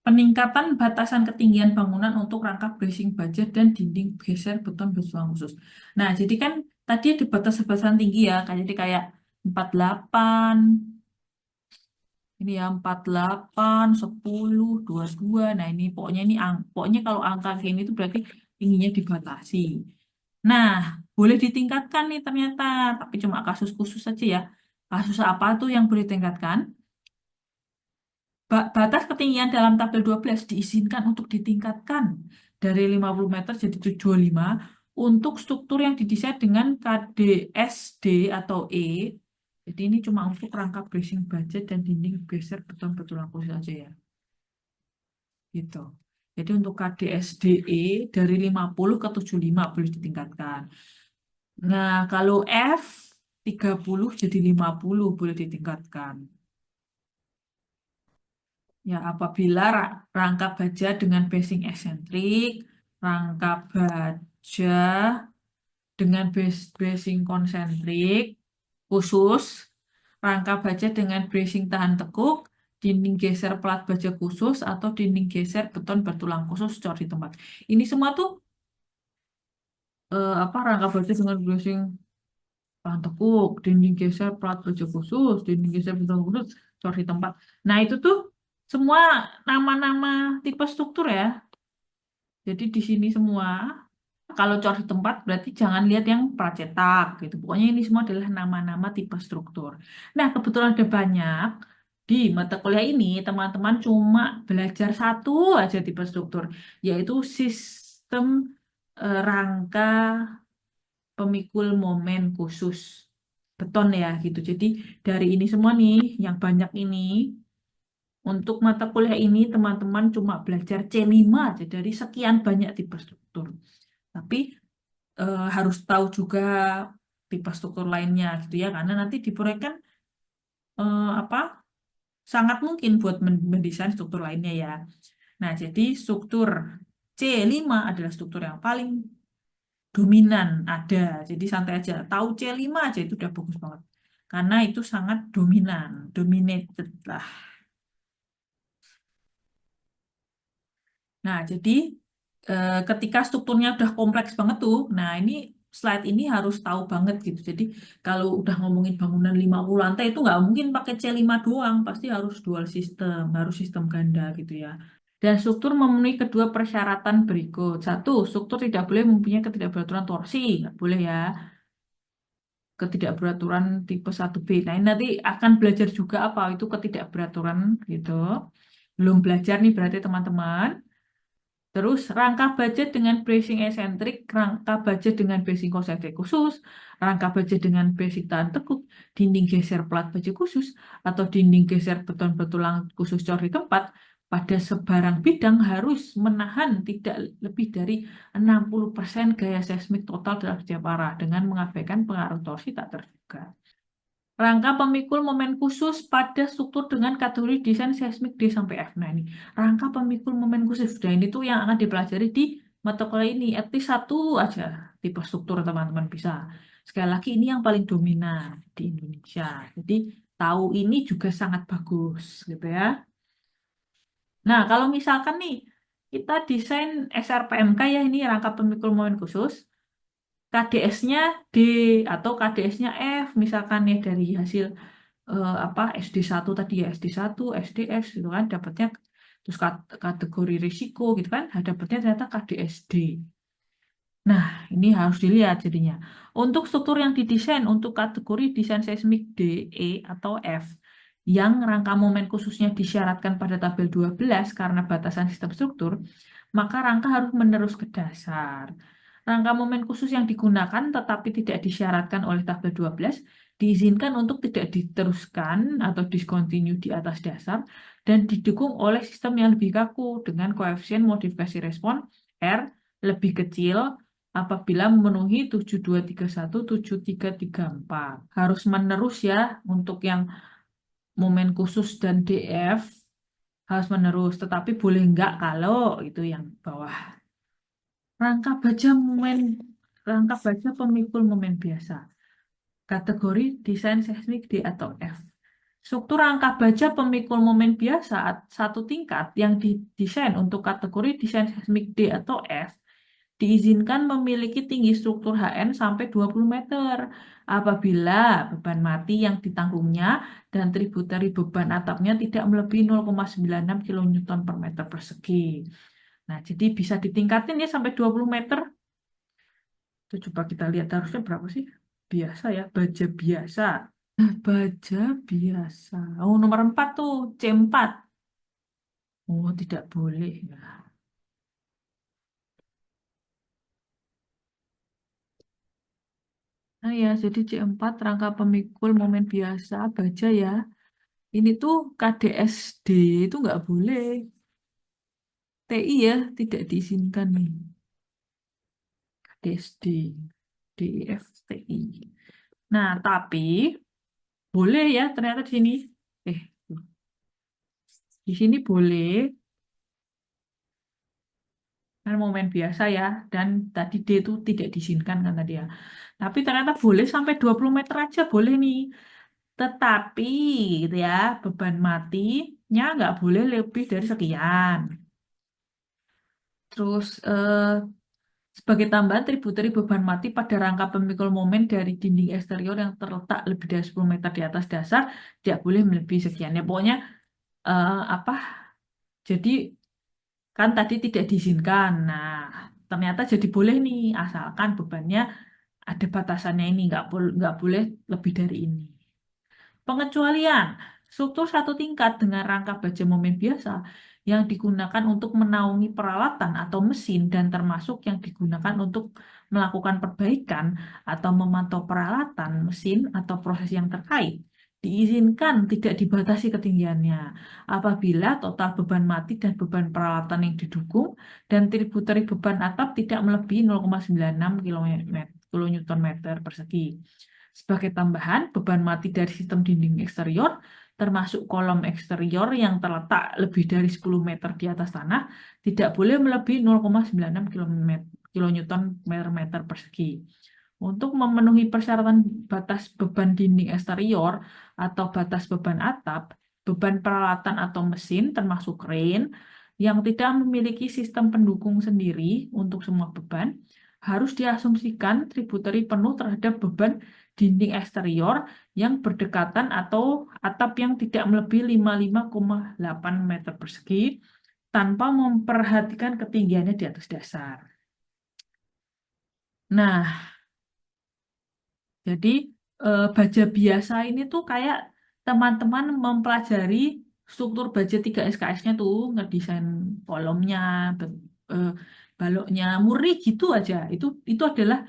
Peningkatan batasan ketinggian bangunan untuk rangka bracing baja dan dinding geser beton bersuang khusus. Nah, jadi kan tadi ada batas-batasan tinggi ya, jadi kayak 48, ini ya 48, 10, 22. Nah, ini pokoknya pokoknya kalau angka kayak ini itu berarti tingginya dibatasi. Nah, boleh ditingkatkan nih ternyata, tapi cuma kasus khusus saja ya. Kasus apa tuh yang boleh ditingkatkan? Batas ketinggian dalam tabel 12 diizinkan untuk ditingkatkan dari 50 meter jadi 75 untuk struktur yang didesain dengan KDSD atau E. Jadi ini cuma untuk rangka bracing baja dan dinding geser beton bertulang khusus saja ya. Gitu. Jadi untuk KDSDE dari 50 ke 75 boleh ditingkatkan. Nah, kalau F 30 jadi 50 boleh ditingkatkan. Ya, apabila rangka baja dengan basing eksentrik, rangka baja dengan basing konsentrik khusus, rangka baja dengan bracing tahan tekuk, dinding geser pelat baja khusus, atau dinding geser beton bertulang khusus cor di tempat. Ini semua tuh apa rangka baja dengan bracing tahan tekuk, dinding geser pelat baja khusus, dinding geser beton khusus cor di tempat. Nah, itu tuh semua nama-nama tipe struktur ya. Jadi di sini semua, kalau cor di tempat berarti jangan lihat yang pracetak gitu. Pokoknya ini semua adalah nama-nama tipe struktur. Nah, kebetulan ada banyak di mata kuliah ini, teman-teman cuma belajar satu aja tipe struktur, yaitu sistem rangka pemikul momen khusus beton ya gitu. Jadi dari ini semua nih, yang banyak ini, untuk mata kuliah ini teman-teman cuma belajar C5 aja dari sekian banyak tipe struktur. Tapi harus tahu juga tipe struktur lainnya gitu ya, karena nanti di proyek kan apa sangat mungkin buat mendesain struktur lainnya ya. Nah, jadi struktur C5 adalah struktur yang paling dominan ada. Jadi santai aja, tahu C5 aja itu udah bagus banget. Karena itu sangat dominan, dominated lah. Nah, jadi ketika strukturnya udah kompleks banget tuh, nah ini slide ini harus tahu banget gitu. Jadi kalau udah ngomongin bangunan 50 lantai itu nggak mungkin pakai C5 doang, pasti harus dual sistem, harus sistem ganda gitu ya. Dan struktur memenuhi kedua persyaratan berikut. Satu, struktur tidak boleh mempunyai ketidakberaturan torsi, nggak boleh ya. ketidakberaturan tipe 1B. Nah, ini nanti akan belajar juga apa itu ketidakberaturan gitu. Belum belajar nih berarti teman-teman. Terus rangka baja dengan bracing eksentrik, rangka baja dengan bracing konsentrik khusus, rangka baja dengan bracing tahan tekuk, dinding geser plat baja khusus, atau dinding geser beton betulang khusus cor di tempat, pada sebarang bidang harus menahan tidak lebih dari 60% gaya seismik total dalam setiap arah dengan mengabaikan pengaruh torsi tak terduga. Rangka pemikul momen khusus pada struktur dengan kategori desain seismik D sampai F. Nah ini, rangka pemikul momen khusus. Nah ini tuh yang akan dipelajari di mata kuliah ini. At least satu aja tipe struktur teman-teman bisa. Sekali lagi ini yang paling dominan di Indonesia. Jadi tahu ini juga sangat bagus gitu ya. Nah kalau misalkan nih kita desain SRPMK ya ini rangka pemikul momen khusus. KDS-nya D atau KDS-nya F misalkan ya dari hasil apa SD1 tadi ya SD1 SDS gitu kan dapatnya terus kategori risiko gitu kan dapatnya ternyata KDSD. Nah, ini harus dilihat jadinya. Untuk struktur yang didesain untuk kategori desain seismik D, E, atau F yang rangka momen khususnya disyaratkan pada tabel 12 karena batasan sistem struktur, maka rangka harus menerus ke dasar. Rangka momen khusus yang digunakan tetapi tidak disyaratkan oleh tabel 12 diizinkan untuk tidak diteruskan atau discontinue di atas dasar dan didukung oleh sistem yang lebih kaku dengan koefisien modifikasi respon R lebih kecil apabila memenuhi 7231 7334. Harus menerus ya untuk yang momen khusus dan DF harus menerus, tetapi boleh enggak kalau itu yang bawah. Rangka baja momen rangka baja pemikul momen biasa. Kategori desain seismik D atau F. Struktur rangka baja pemikul momen biasa satu tingkat yang didesain untuk kategori desain seismik D atau F diizinkan memiliki tinggi struktur HN sampai 20 meter apabila beban mati yang ditanggungnya dan tributary beban atapnya tidak melebihi 0,96 kN per meter persegi. Nah, jadi bisa ditingkatin ya sampai 20 meter. Itu coba kita lihat harusnya berapa sih? Biasa ya, baja biasa. Baja biasa. Oh, nomor 4 tuh, C4. Oh, tidak boleh. Nah ya, jadi C4 rangka pemikul momen biasa, baja ya. Ini tuh KDSD itu nggak boleh. TI ya, tidak diizinkan nih. KDSD, DIF, TI. Nah, tapi boleh ya ternyata di sini. Eh, di sini boleh kan momen biasa ya. Dan tadi D itu tidak diizinkan kan tadi ya. Tapi ternyata boleh sampai 20 meter aja boleh nih. Tetapi gitu ya, beban matinya nggak boleh lebih dari sekian. Terus sebagai tambahan tributary beban mati pada rangka pemikul momen dari dinding eksterior yang terletak lebih dari 10 meter di atas dasar tidak boleh melebihi sekian. Ya pokoknya apa? Jadi kan tadi tidak diizinkan. Nah, ternyata jadi boleh nih asalkan bebannya ada batasannya ini nggak boleh lebih dari ini. Pengecualian struktur satu tingkat dengan rangka baja momen biasa yang digunakan untuk menaungi peralatan atau mesin dan termasuk yang digunakan untuk melakukan perbaikan atau memantau peralatan, mesin, atau proses yang terkait diizinkan tidak dibatasi ketinggiannya apabila total beban mati dan beban peralatan yang didukung dan tributary beban atap tidak melebihi 0,96 kN persegi. Sebagai tambahan, beban mati dari sistem dinding eksterior, termasuk kolom eksterior yang terletak lebih dari 10 meter di atas tanah, tidak boleh melebihi 0,96 kilonewton per meter persegi. Untuk memenuhi persyaratan batas beban dinding eksterior atau batas beban atap, beban peralatan atau mesin termasuk crane yang tidak memiliki sistem pendukung sendiri untuk semua beban, harus diasumsikan tributary penuh terhadap beban dinding eksterior yang berdekatan atau atap yang tidak melebihi 55,8 meter persegi tanpa memperhatikan ketinggiannya di atas dasar. Nah, jadi baja biasa ini tuh kayak teman-teman mempelajari struktur baja 3 SKS-nya tuh, ngedesain kolomnya, eh, baloknya, murni gitu aja. Itu adalah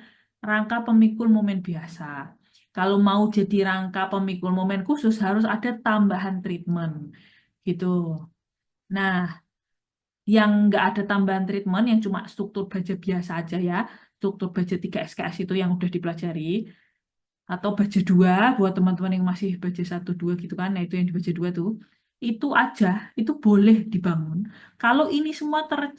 rangka pemikul momen biasa. Kalau mau jadi rangka pemikul momen khusus harus ada tambahan treatment gitu. Nah, yang nggak ada tambahan treatment, yang cuma struktur baja biasa aja ya, struktur baja 3 SKS itu yang udah dipelajari, atau baja dua buat teman-teman yang masih baja satu dua gitu kan, nah itu yang di baja dua tuh, itu aja, itu boleh dibangun. Kalau ini semua ter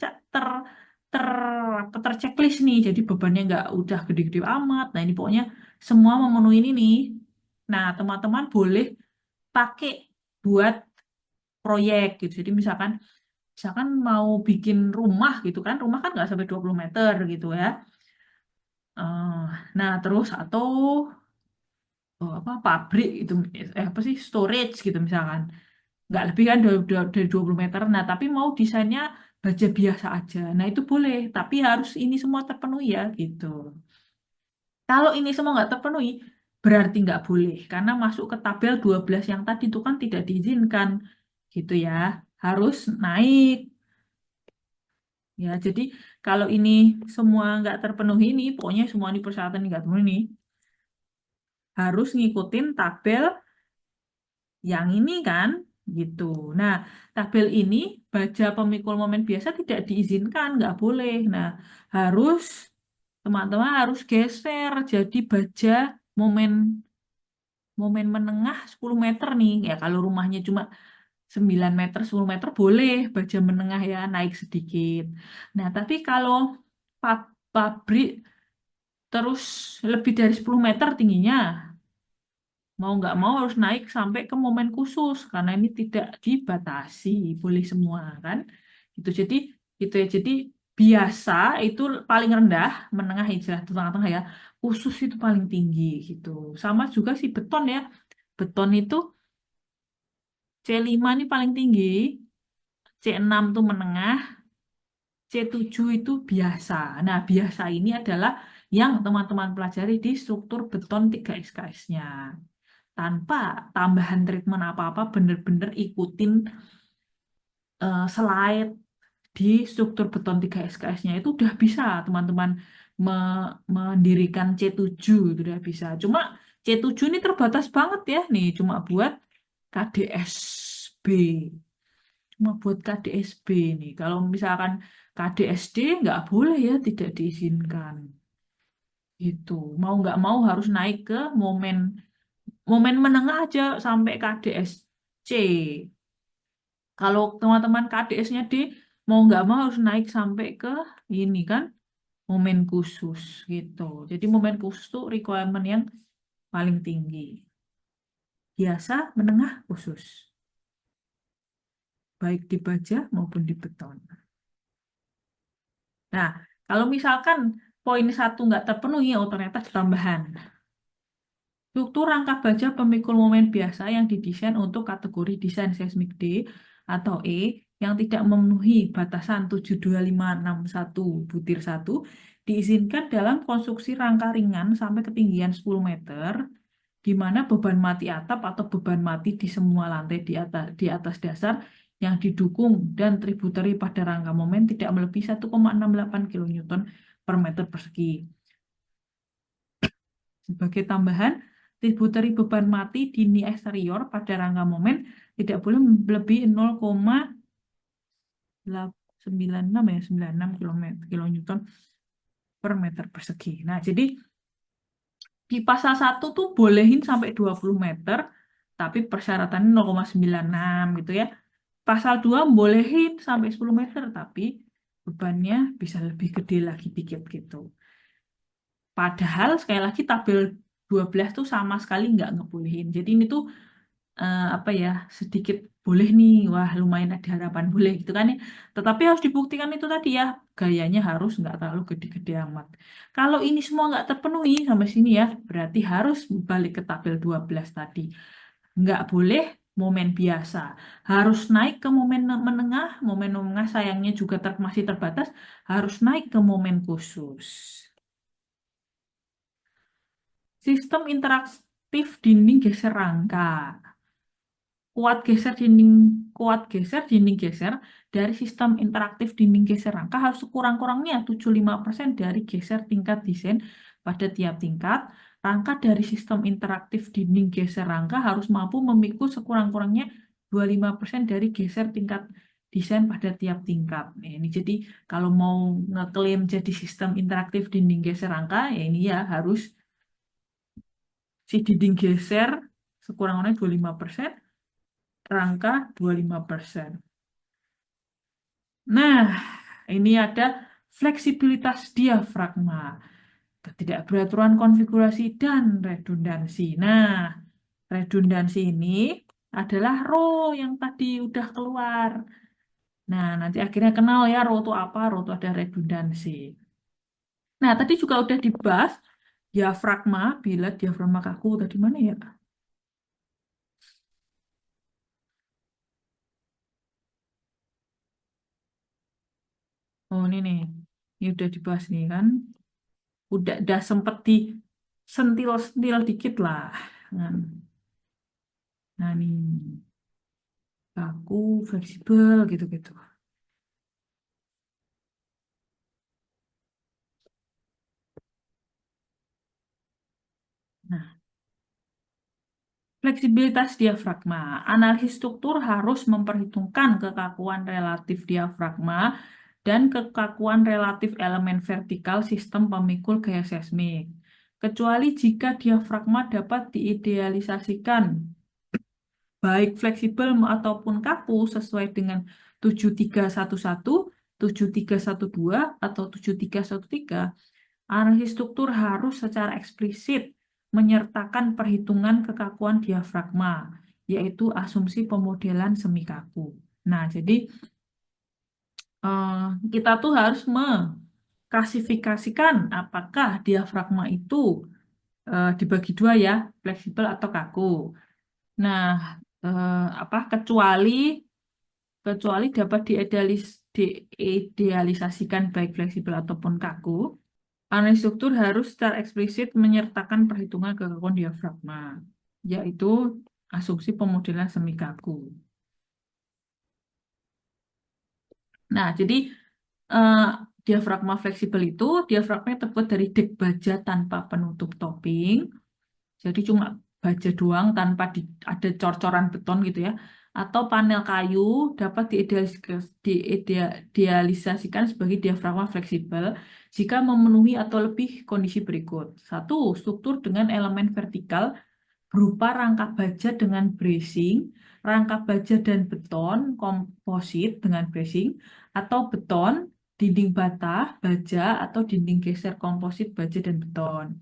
terchecklist nih, jadi bebannya nggak udah gede-gede amat. Nah ini pokoknya semua memenuhi ini nih. Nah teman-teman boleh pakai buat proyek gitu. Jadi misalkan misalkan mau bikin rumah gitu kan, rumah kan nggak sampai 20 meter gitu ya. Eh, nah terus atau apa pabrik itu apa sih storage gitu misalkan nggak lebih kan dari 20 meter. Nah tapi mau desainnya baja biasa aja, nah itu boleh tapi harus ini semua terpenuhi ya gitu. Kalau ini semua nggak terpenuhi berarti nggak boleh karena masuk ke tabel 12 yang tadi itu kan tidak diizinkan gitu ya, harus naik ya. Jadi kalau ini semua nggak terpenuhi ini, pokoknya semua ini persyaratan nggak terpenuhi nih, harus ngikutin tabel yang ini kan gitu. Nah, tabel ini baja pemikul momen biasa tidak diizinkan, nggak boleh. Nah, harus teman-teman harus geser jadi baja momen momen menengah 10 meter nih. Ya kalau rumahnya cuma 9 meter 10 meter boleh baja menengah ya naik sedikit. Nah, tapi kalau pabrik terus lebih dari 10 meter tingginya, mau nggak mau harus naik sampai ke momen khusus karena ini tidak dibatasi, boleh semua kan itu. Jadi itu ya, jadi biasa itu paling rendah, menengah istilah tengah-tengah ya, khusus itu paling tinggi gitu. Sama juga si beton ya, beton itu C5 ini paling tinggi, C6 tuh menengah, C7 itu biasa. Nah biasa ini adalah yang teman-teman pelajari di struktur beton 3 SKS-nya, tanpa tambahan treatment apa-apa, bener-bener ikutin slide di struktur beton 3 SKS-nya itu udah bisa teman-teman mendirikan C7 itu udah bisa. Cuma C7 ini terbatas banget ya nih, cuma buat KDSB. Cuma buat KDSB nih. Kalau misalkan KDSD nggak boleh ya, tidak diizinkan. Gitu. Mau nggak mau harus naik ke momen momen menengah aja sampai KDSC. Kalau teman-teman KDS-nya D, mau nggak mau harus naik sampai ke ini kan, momen khusus gitu. Jadi momen khusus tuh requirement yang paling tinggi. Biasa, menengah, khusus. Baik di baja maupun di beton. Nah, kalau misalkan poin satu nggak terpenuhi, oh ternyata ada tambahan. Struktur rangka baja pemikul momen biasa yang didesain untuk kategori desain seismik D atau E yang tidak memenuhi batasan 72561 butir satu diizinkan dalam konstruksi rangka ringan sampai ketinggian 10 meter di mana beban mati atap atau beban mati di semua lantai di atas dasar yang didukung dan tributary pada rangka momen tidak melebihi 1,68 kilonewton per meter persegi. Sebagai tambahan, tributary beban mati dini eksterior pada rangka momen tidak boleh melebihi 0,96 ya, 96 kilonewton per meter persegi. Nah, jadi di pasal satu tuh bolehin sampai 20 meter, tapi persyaratannya 0,96 gitu ya. Pasal 2 bolehin sampai 10 meter, tapi bebannya bisa lebih gede lagi dikit gitu. Padahal sekali lagi tabel 12 tuh sama sekali nggak ngebolehin. Jadi ini tuh apa ya, sedikit boleh nih, wah lumayan ada harapan boleh gitu kan ya. Tetapi harus dibuktikan itu tadi ya, gayanya harus nggak terlalu gede-gede amat. Kalau ini semua nggak terpenuhi sampai sini ya, berarti harus balik ke tabel 12 tadi. Nggak boleh momen biasa, harus naik ke momen menengah sayangnya juga masih terbatas, harus naik ke momen khusus. Sistem interaktif interaktif dinding geser rangka. Kuat geser dinding kuat geser dinding geser dari sistem interaktif dinding geser rangka harus sekurang-kurangnya 75% dari geser tingkat desain pada tiap tingkat. Rangka dari sistem interaktif dinding geser rangka harus mampu memikul sekurang-kurangnya 25% dari geser tingkat desain pada tiap tingkat. Nah, ini jadi kalau mau ngeklaim jadi sistem interaktif dinding geser rangka, ya ini ya harus si dinding geser sekurang-kurangnya 25%, rangka 25%. Nah, ini ada fleksibilitas diafragma, ketidakberaturan konfigurasi, dan redundansi. Nah, redundansi ini adalah row yang tadi udah keluar. Nah, nanti akhirnya kenal ya row itu apa, row itu ada redundansi. Nah, tadi juga udah dibahas diafragma, bila diafragma kaku, tadi mana ya? Oh, ini nih. Ini udah dibahas nih kan. Udah sempet disentil-sentil dikit lah. Nah, nah nih, kaku, fleksibel gitu-gitu. Nah, fleksibilitas diafragma. Analisis struktur harus memperhitungkan kekakuan relatif diafragma dan kekakuan relatif elemen vertikal sistem pemikul gaya seismik. Kecuali jika diafragma dapat diidealisasikan baik fleksibel ataupun kaku sesuai dengan 7311, 7312, atau 7313, analisis struktur harus secara eksplisit menyertakan perhitungan kekakuan diafragma, yaitu asumsi pemodelan semi kaku. Nah, jadi eh, kita tuh harus mengklasifikasikan apakah diafragma itu dibagi dua ya, fleksibel atau kaku. Nah, apa kecuali dapat diidealisasikan baik fleksibel ataupun kaku, analisis struktur harus secara eksplisit menyertakan perhitungan kekakuan diafragma, yaitu asumsi pemodelan semi kaku. Nah, jadi eh, diafragma fleksibel itu diafragma terbuat dari dek baja tanpa penutup topping. Jadi cuma baja doang tanpa ada cor-coran beton gitu ya. Atau panel kayu dapat diidealisasikan sebagai diafragma fleksibel jika memenuhi atau lebih kondisi berikut. Satu, struktur dengan elemen vertikal berupa rangka baja dengan bracing, rangka baja dan beton komposit dengan bracing, atau beton, dinding bata, baja, atau dinding geser komposit baja dan beton.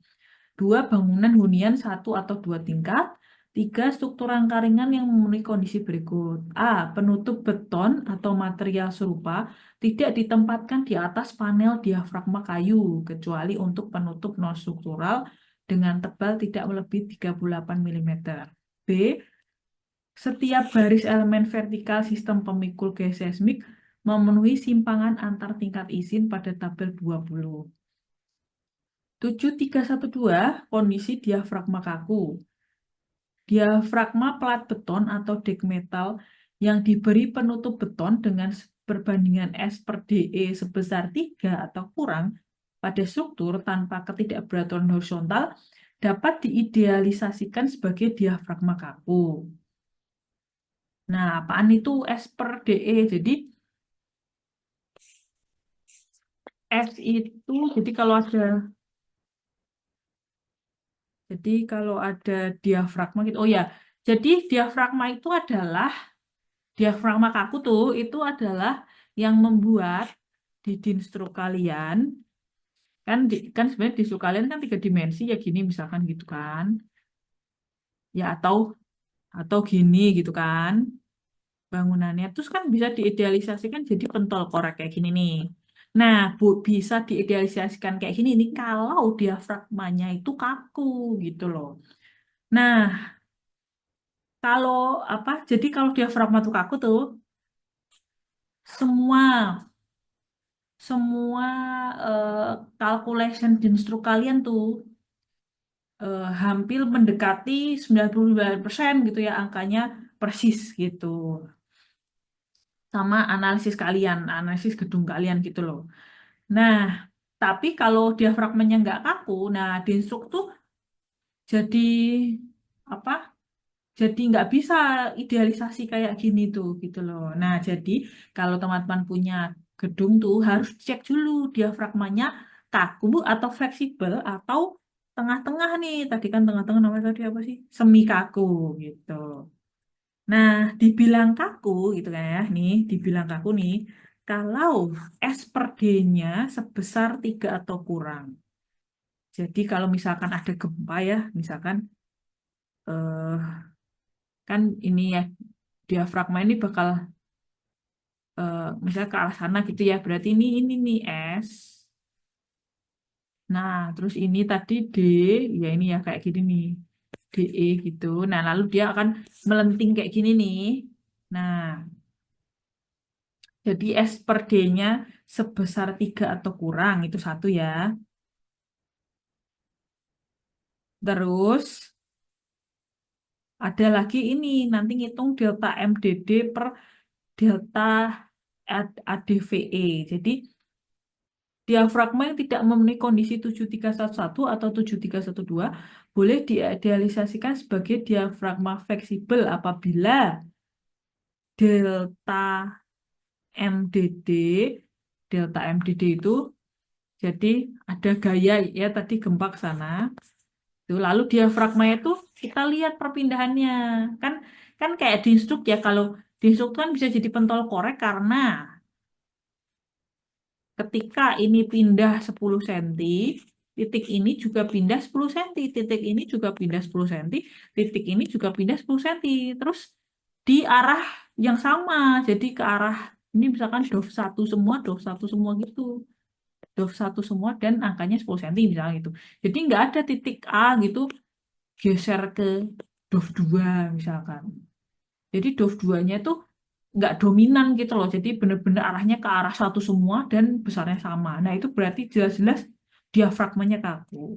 Dua, bangunan hunian satu atau dua tingkat. Tiga, struktur rangka ringan yang memenuhi kondisi berikut. A. Penutup beton atau material serupa tidak ditempatkan di atas panel diafragma kayu, kecuali untuk penutup non-struktural dengan tebal tidak melebihi 38 mm. B. Setiap baris elemen vertikal sistem pemikul gaya seismik memenuhi simpangan antar tingkat izin pada tabel 20. 7312 kondisi diafragma kaku. Diafragma plat beton atau dek metal yang diberi penutup beton dengan perbandingan S per DE sebesar 3 atau kurang pada struktur tanpa ketidakberaturan horizontal dapat diidealisasikan sebagai diafragma kaku. Nah, apaan itu S per DE? S itu, jadi kalau ada diafragma gitu. Oh ya, jadi diafragma itu adalah diafragma kaku tuh itu adalah yang membuat di dinstro kalian kan sebenarnya dinstro kalian kan tiga dimensi ya gini misalkan gitu kan ya atau gini gitu kan bangunannya terus kan bisa diidealisasikan jadi pentol korek kayak gini nih. Nah, bisa diidealisasikan kayak gini nih kalau diafragmanya itu kaku gitu loh. Nah, kalau apa? Jadi kalau diafragma tuh kaku tuh semua semua calculation dinstru kalian tuh hampir mendekati 99% gitu ya angkanya persis gitu. Sama analisis kalian, analisis gedung kalian gitu loh. Nah, tapi kalau diafragmanya nggak kaku, nah densruk tuh jadi apa? Jadi nggak bisa idealisasi kayak gini tuh gitu loh. Nah, jadi kalau teman-teman punya gedung tuh harus cek dulu diafragmanya kaku atau fleksibel atau tengah-tengah nih. Tadi kan tengah-tengah namanya tadi apa sih? Semi kaku gitu. Nah, dibilang kaku gitu kan ya. Nih, dibilang kaku nih. Kalau S per D-nya sebesar 3 atau kurang. Jadi kalau misalkan ada gempa ya, misalkan eh, kan ini ya diafragma ini bakal misalnya ke arah sana gitu ya. Berarti ini nih S. Nah, terus ini tadi D, ya ini ya kayak gini nih. DE gitu. Nah, lalu dia akan melenting kayak gini nih. Nah, jadi S per D-nya sebesar 3 atau kurang, itu satu ya. Terus ada lagi ini, nanti ngitung delta MDD per delta ADVE. Jadi diafragma yang tidak memenuhi kondisi 7311 atau 7312 boleh diidealisasikan sebagai diafragma fleksibel apabila delta MDD, delta MDD itu jadi ada gaya ya tadi gempa ke sana. Tuh, lalu diafragma itu kita lihat perpindahannya. Kan kan kayak di instruk ya kalau di instruk kan bisa jadi pentol korek karena ketika ini pindah 10 cm, titik ini juga pindah 10 cm, titik ini juga pindah 10 cm, titik ini juga pindah 10 cm. Terus di arah yang sama, jadi ke arah ini misalkan dov satu semua gitu. Dov satu semua dan angkanya 10 cm misalnya gitu. Jadi nggak ada titik A gitu geser ke dov 2 misalkan. Jadi dov 2-nya itu nggak dominan gitu loh. Jadi bener-bener arahnya ke arah satu semua dan besarnya sama. Nah, itu berarti jelas-jelas diafragmanya kaku.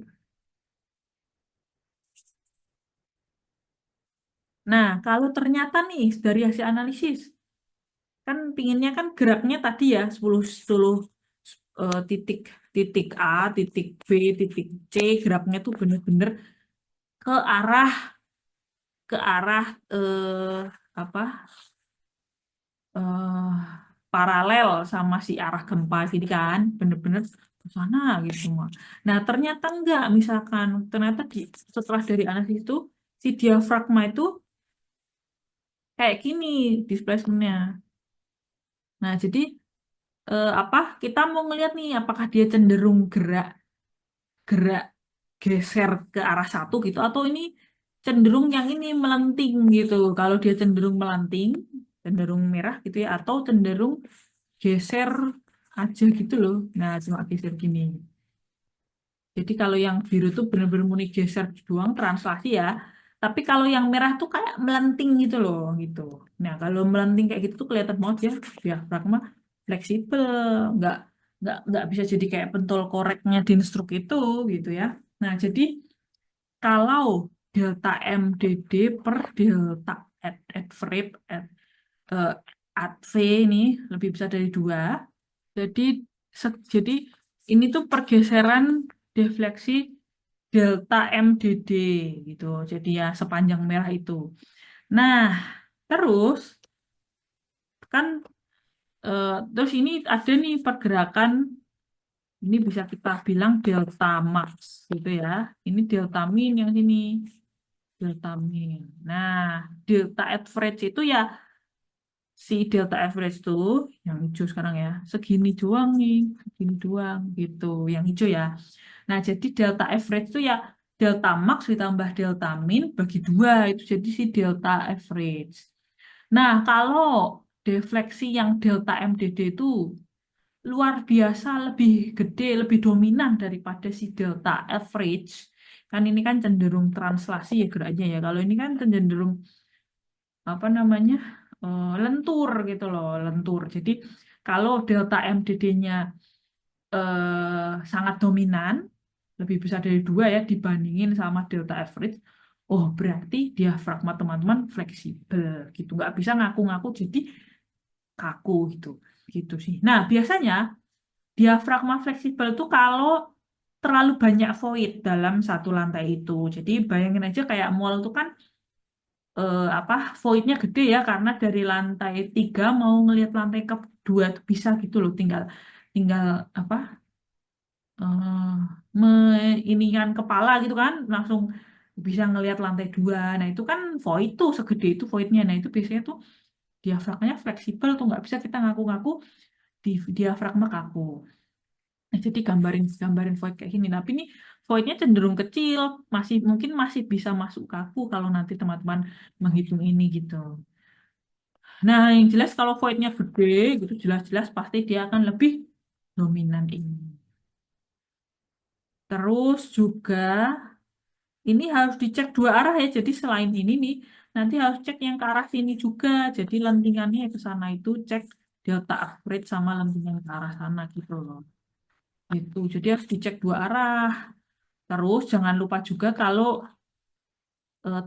Nah, kalau ternyata nih dari hasil analisis, kan pinginnya kan geraknya tadi ya 10 titik titik A, titik B, titik C, geraknya tuh bener-bener ke arah ke arah apa eh paralel sama si arah gempa sini kan bener-bener ke sana gitu semua. Nah ternyata enggak misalkan ternyata setelah dari analisis itu si diafragma itu kayak gini displacementnya. Nah jadi apa kita mau ngelihat nih apakah dia cenderung gerak gerak geser ke arah satu gitu atau ini cenderung yang ini melenting gitu. Kalau dia cenderung melenting, cenderung merah gitu ya atau cenderung geser aja gitu loh. Nah, cuma geser gini. Jadi kalau yang biru tuh bener-bener murni geser doang translasi ya. Tapi kalau yang merah tuh kayak melenting gitu loh gitu. Nah, kalau melenting kayak gitu tuh kelihatan banget ya diafragma fleksibel, nggak nggak bisa jadi kayak pentol koreknya di struk itu gitu ya. Nah, jadi kalau delta MDD per delta average eh, ADV ini lebih besar dari 2. Jadi jadi ini tuh pergeseran defleksi delta MDD gitu. Jadi ya sepanjang merah itu. Nah, terus kan terus ini ada nih pergerakan ini bisa kita bilang delta max gitu ya. Ini delta min yang sini. Delta min. Nah, delta average itu ya si delta average tuh yang hijau sekarang ya segini doang nih segini doang gitu yang hijau ya nah jadi delta average tuh ya delta max ditambah delta min bagi 2 itu jadi si delta average nah kalau defleksi yang delta MDD itu luar biasa lebih gede lebih dominan daripada si delta average kan ini kan cenderung translasi ya geraknya ya kalau ini kan cenderung apa namanya lentur gitu loh lentur jadi kalau delta MDD-nya sangat dominan lebih besar dari 2 ya dibandingin sama delta average. Oh, berarti diafragma teman-teman fleksibel gitu. Nggak bisa ngaku-ngaku jadi kaku gitu. Gitu sih. Nah, biasanya diafragma fleksibel tuh kalau terlalu banyak void dalam satu lantai itu. Jadi bayangin aja kayak mall tuh kan apa voidnya gede ya karena dari lantai 3 mau ngelihat lantai ke 2 tuh bisa gitu loh. Tinggal tinggal apa eh meinikan kepala gitu kan langsung bisa ngelihat lantai 2. Nah itu kan void tuh segede itu voidnya. Nah itu biasanya tuh diafragmanya fleksibel tuh nggak bisa kita ngaku-ngaku di diafragma kaku. Nah, jadi gambarin gambarin void kayak gini. Tapi ini voidnya cenderung kecil, masih mungkin masih bisa masuk kaku kalau nanti teman-teman menghitung ini gitu. Nah, yang jelas kalau voidnya gede gitu jelas-jelas pasti dia akan lebih dominan ini. Terus juga ini harus dicek dua arah ya. Jadi selain ini nih, nanti harus cek yang ke arah sini juga. Jadi lentingannya ke sana itu cek delta average sama lentingan ke arah sana gitu loh. Itu. Jadi harus dicek dua arah. Terus jangan lupa juga kalau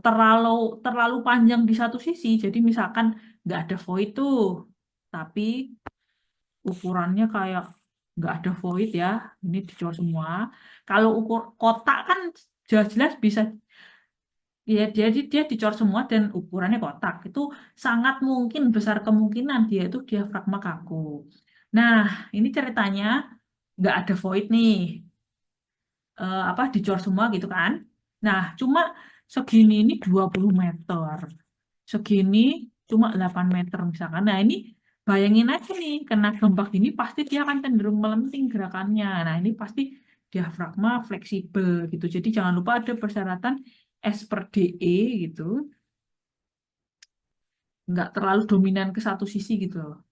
terlalu terlalu panjang di satu sisi. Jadi misalkan nggak ada void tuh, tapi ukurannya kayak nggak ada void ya. Ini dicor semua. Kalau ukur kotak kan jelas-jelas bisa. Ya, dia dicor semua dan ukurannya kotak. Itu sangat mungkin besar kemungkinan dia itu diafragma kaku. Nah, ini ceritanya nggak ada void nih. Apa dicor semua gitu kan. Nah, cuma segini ini 20 meter. Segini cuma 8 meter misalkan. Nah, ini bayangin aja nih, kena gempa gini pasti dia akan cenderung melenting gerakannya. Nah, ini pasti diafragma fleksibel gitu. Jadi jangan lupa ada persyaratan S per DE gitu. Nggak terlalu dominan ke satu sisi gitu loh.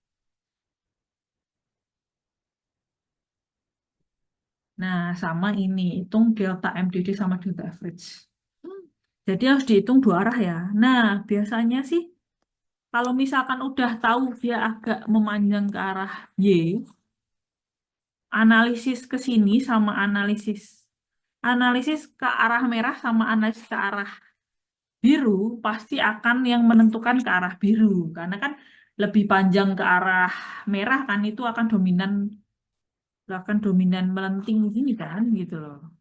Nah, sama ini, hitung delta MDD sama delta average. Hmm. Jadi harus dihitung dua arah ya. Nah, biasanya sih kalau misalkan udah tahu dia agak memanjang ke arah Y, analisis ke sini sama analisis ke arah merah sama analisis ke arah biru pasti akan yang menentukan ke arah biru karena kan lebih panjang ke arah merah kan itu akan dominan melenting gini kan gitu loh.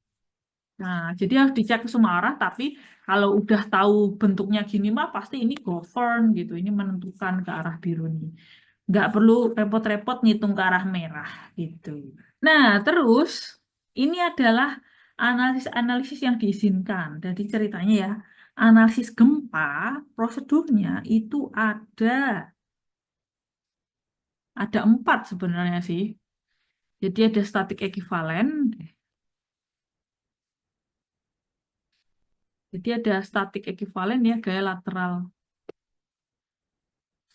Nah, jadi harus dicek ke semua arah, tapi kalau udah tahu bentuknya gini mah pasti ini govern gitu, ini menentukan ke arah biru nih. Nggak perlu repot-repot ngitung ke arah merah gitu. Nah, terus ini adalah analisis-analisis yang diizinkan. Jadi ceritanya ya, analisis gempa, prosedurnya itu ada 4 sebenarnya sih. Jadi ada statik ekuivalen, jadi ada statik ekuivalen ya gaya lateral.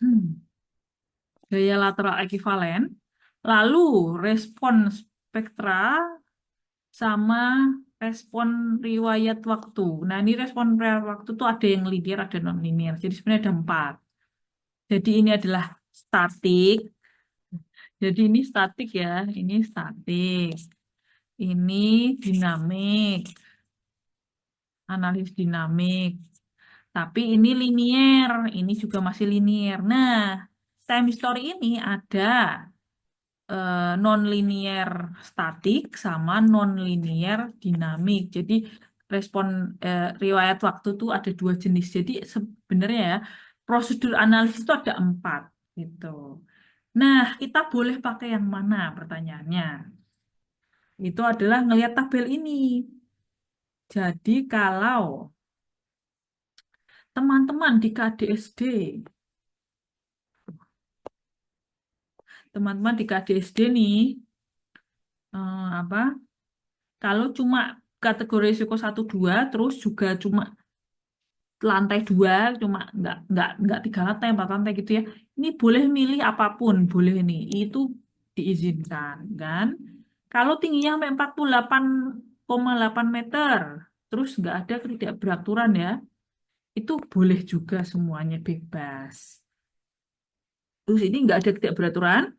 Hmm. Gaya lateral ekuivalen, lalu respon spektra sama respon riwayat waktu. Nah, ini respon riwayat waktu tuh ada yang linear, ada non linear. Jadi sebenarnya ada 4. Jadi ini adalah statik. Jadi ini statik ya, ini statik. Ini dinamik, analisis dinamik. Tapi ini linier, ini juga masih linier. Nah, time history ini ada non-linear statik sama non-linear dinamik. Jadi respon riwayat waktu itu ada 2 jenis. Jadi sebenarnya ya prosedur analisis itu ada 4 gitu. Nah, kita boleh pakai yang mana pertanyaannya? Itu adalah ngelihat tabel ini. Jadi kalau teman-teman di KDSD, teman-teman di KDSD nih, apa? Kalau cuma kategori risiko 1 2 terus juga cuma lantai 2 cuma nggak 3 lantai 4 lantai gitu ya ini boleh milih apapun boleh nih itu diizinkan kan kalau tingginya sampai 48,8 meter terus nggak ada ketidakberaturan ya itu boleh juga semuanya bebas terus ini nggak ada ketidakberaturan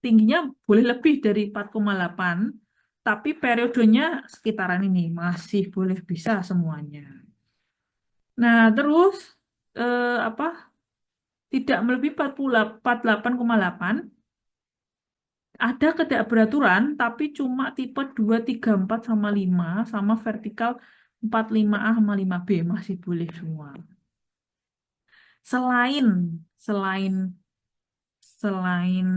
tingginya boleh lebih dari 4,8 tapi periodenya sekitaran ini masih boleh bisa semuanya. Nah, terus apa? Tidak melebihi 48,8. Ada ketidakberaturan, tapi cuma tipe 2, 3, 4, sama 5, sama vertikal 45A sama 5B masih boleh semua. Selain, selain, selain,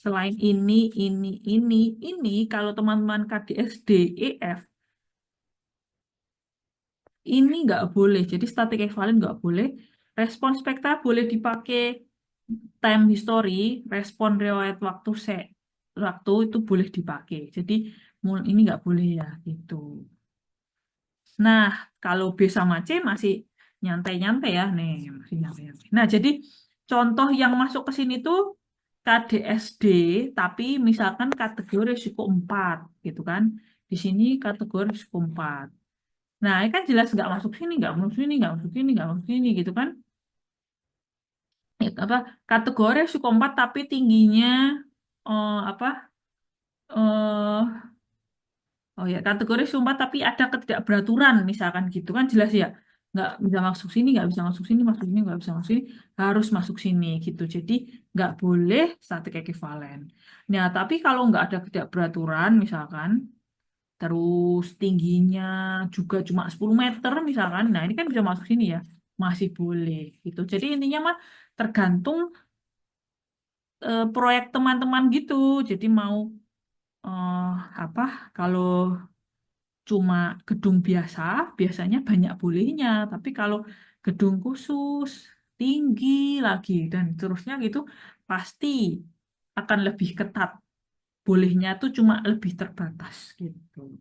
selain ini, kalau teman-teman KDSD, EF, ini nggak boleh. Jadi static equivalent nggak boleh. Respon spektra boleh dipakai time history, respon riwayat waktu itu boleh dipakai. Jadi ini nggak boleh ya gitu. Nah, kalau B sama C masih nyantai-nyantai ya, nih masih nyantai-nyantai. Nah, jadi contoh yang masuk ke sini tuh KDSD, tapi misalkan kategori risiko 4, gitu kan. Di sini kategori risiko 4. Nah, ini kan jelas nggak masuk sini, nggak masuk sini, nggak masuk sini, nggak masuk sini, gitu kan. Ya, apa kategori risiko 4 tapi tingginya apa eh oh ya, kategori sumpah tapi ada ketidakberaturan misalkan gitu kan jelas ya. Nggak bisa masuk sini, nggak bisa masuk sini, masuk sini, nggak bisa masuk sini, harus masuk sini gitu. Jadi nggak boleh statik ekuivalen. Nah, tapi kalau nggak ada ketidakberaturan misalkan, terus tingginya juga cuma 10 meter misalkan, nah ini kan bisa masuk sini ya, masih boleh gitu. Jadi intinya mah tergantung proyek teman-teman gitu. Jadi mau eh, apa kalau cuma gedung biasa, biasanya banyak bolehnya. Tapi kalau gedung khusus, tinggi lagi, dan seterusnya gitu, pasti akan lebih ketat. Bolehnya tuh cuma lebih terbatas gitu.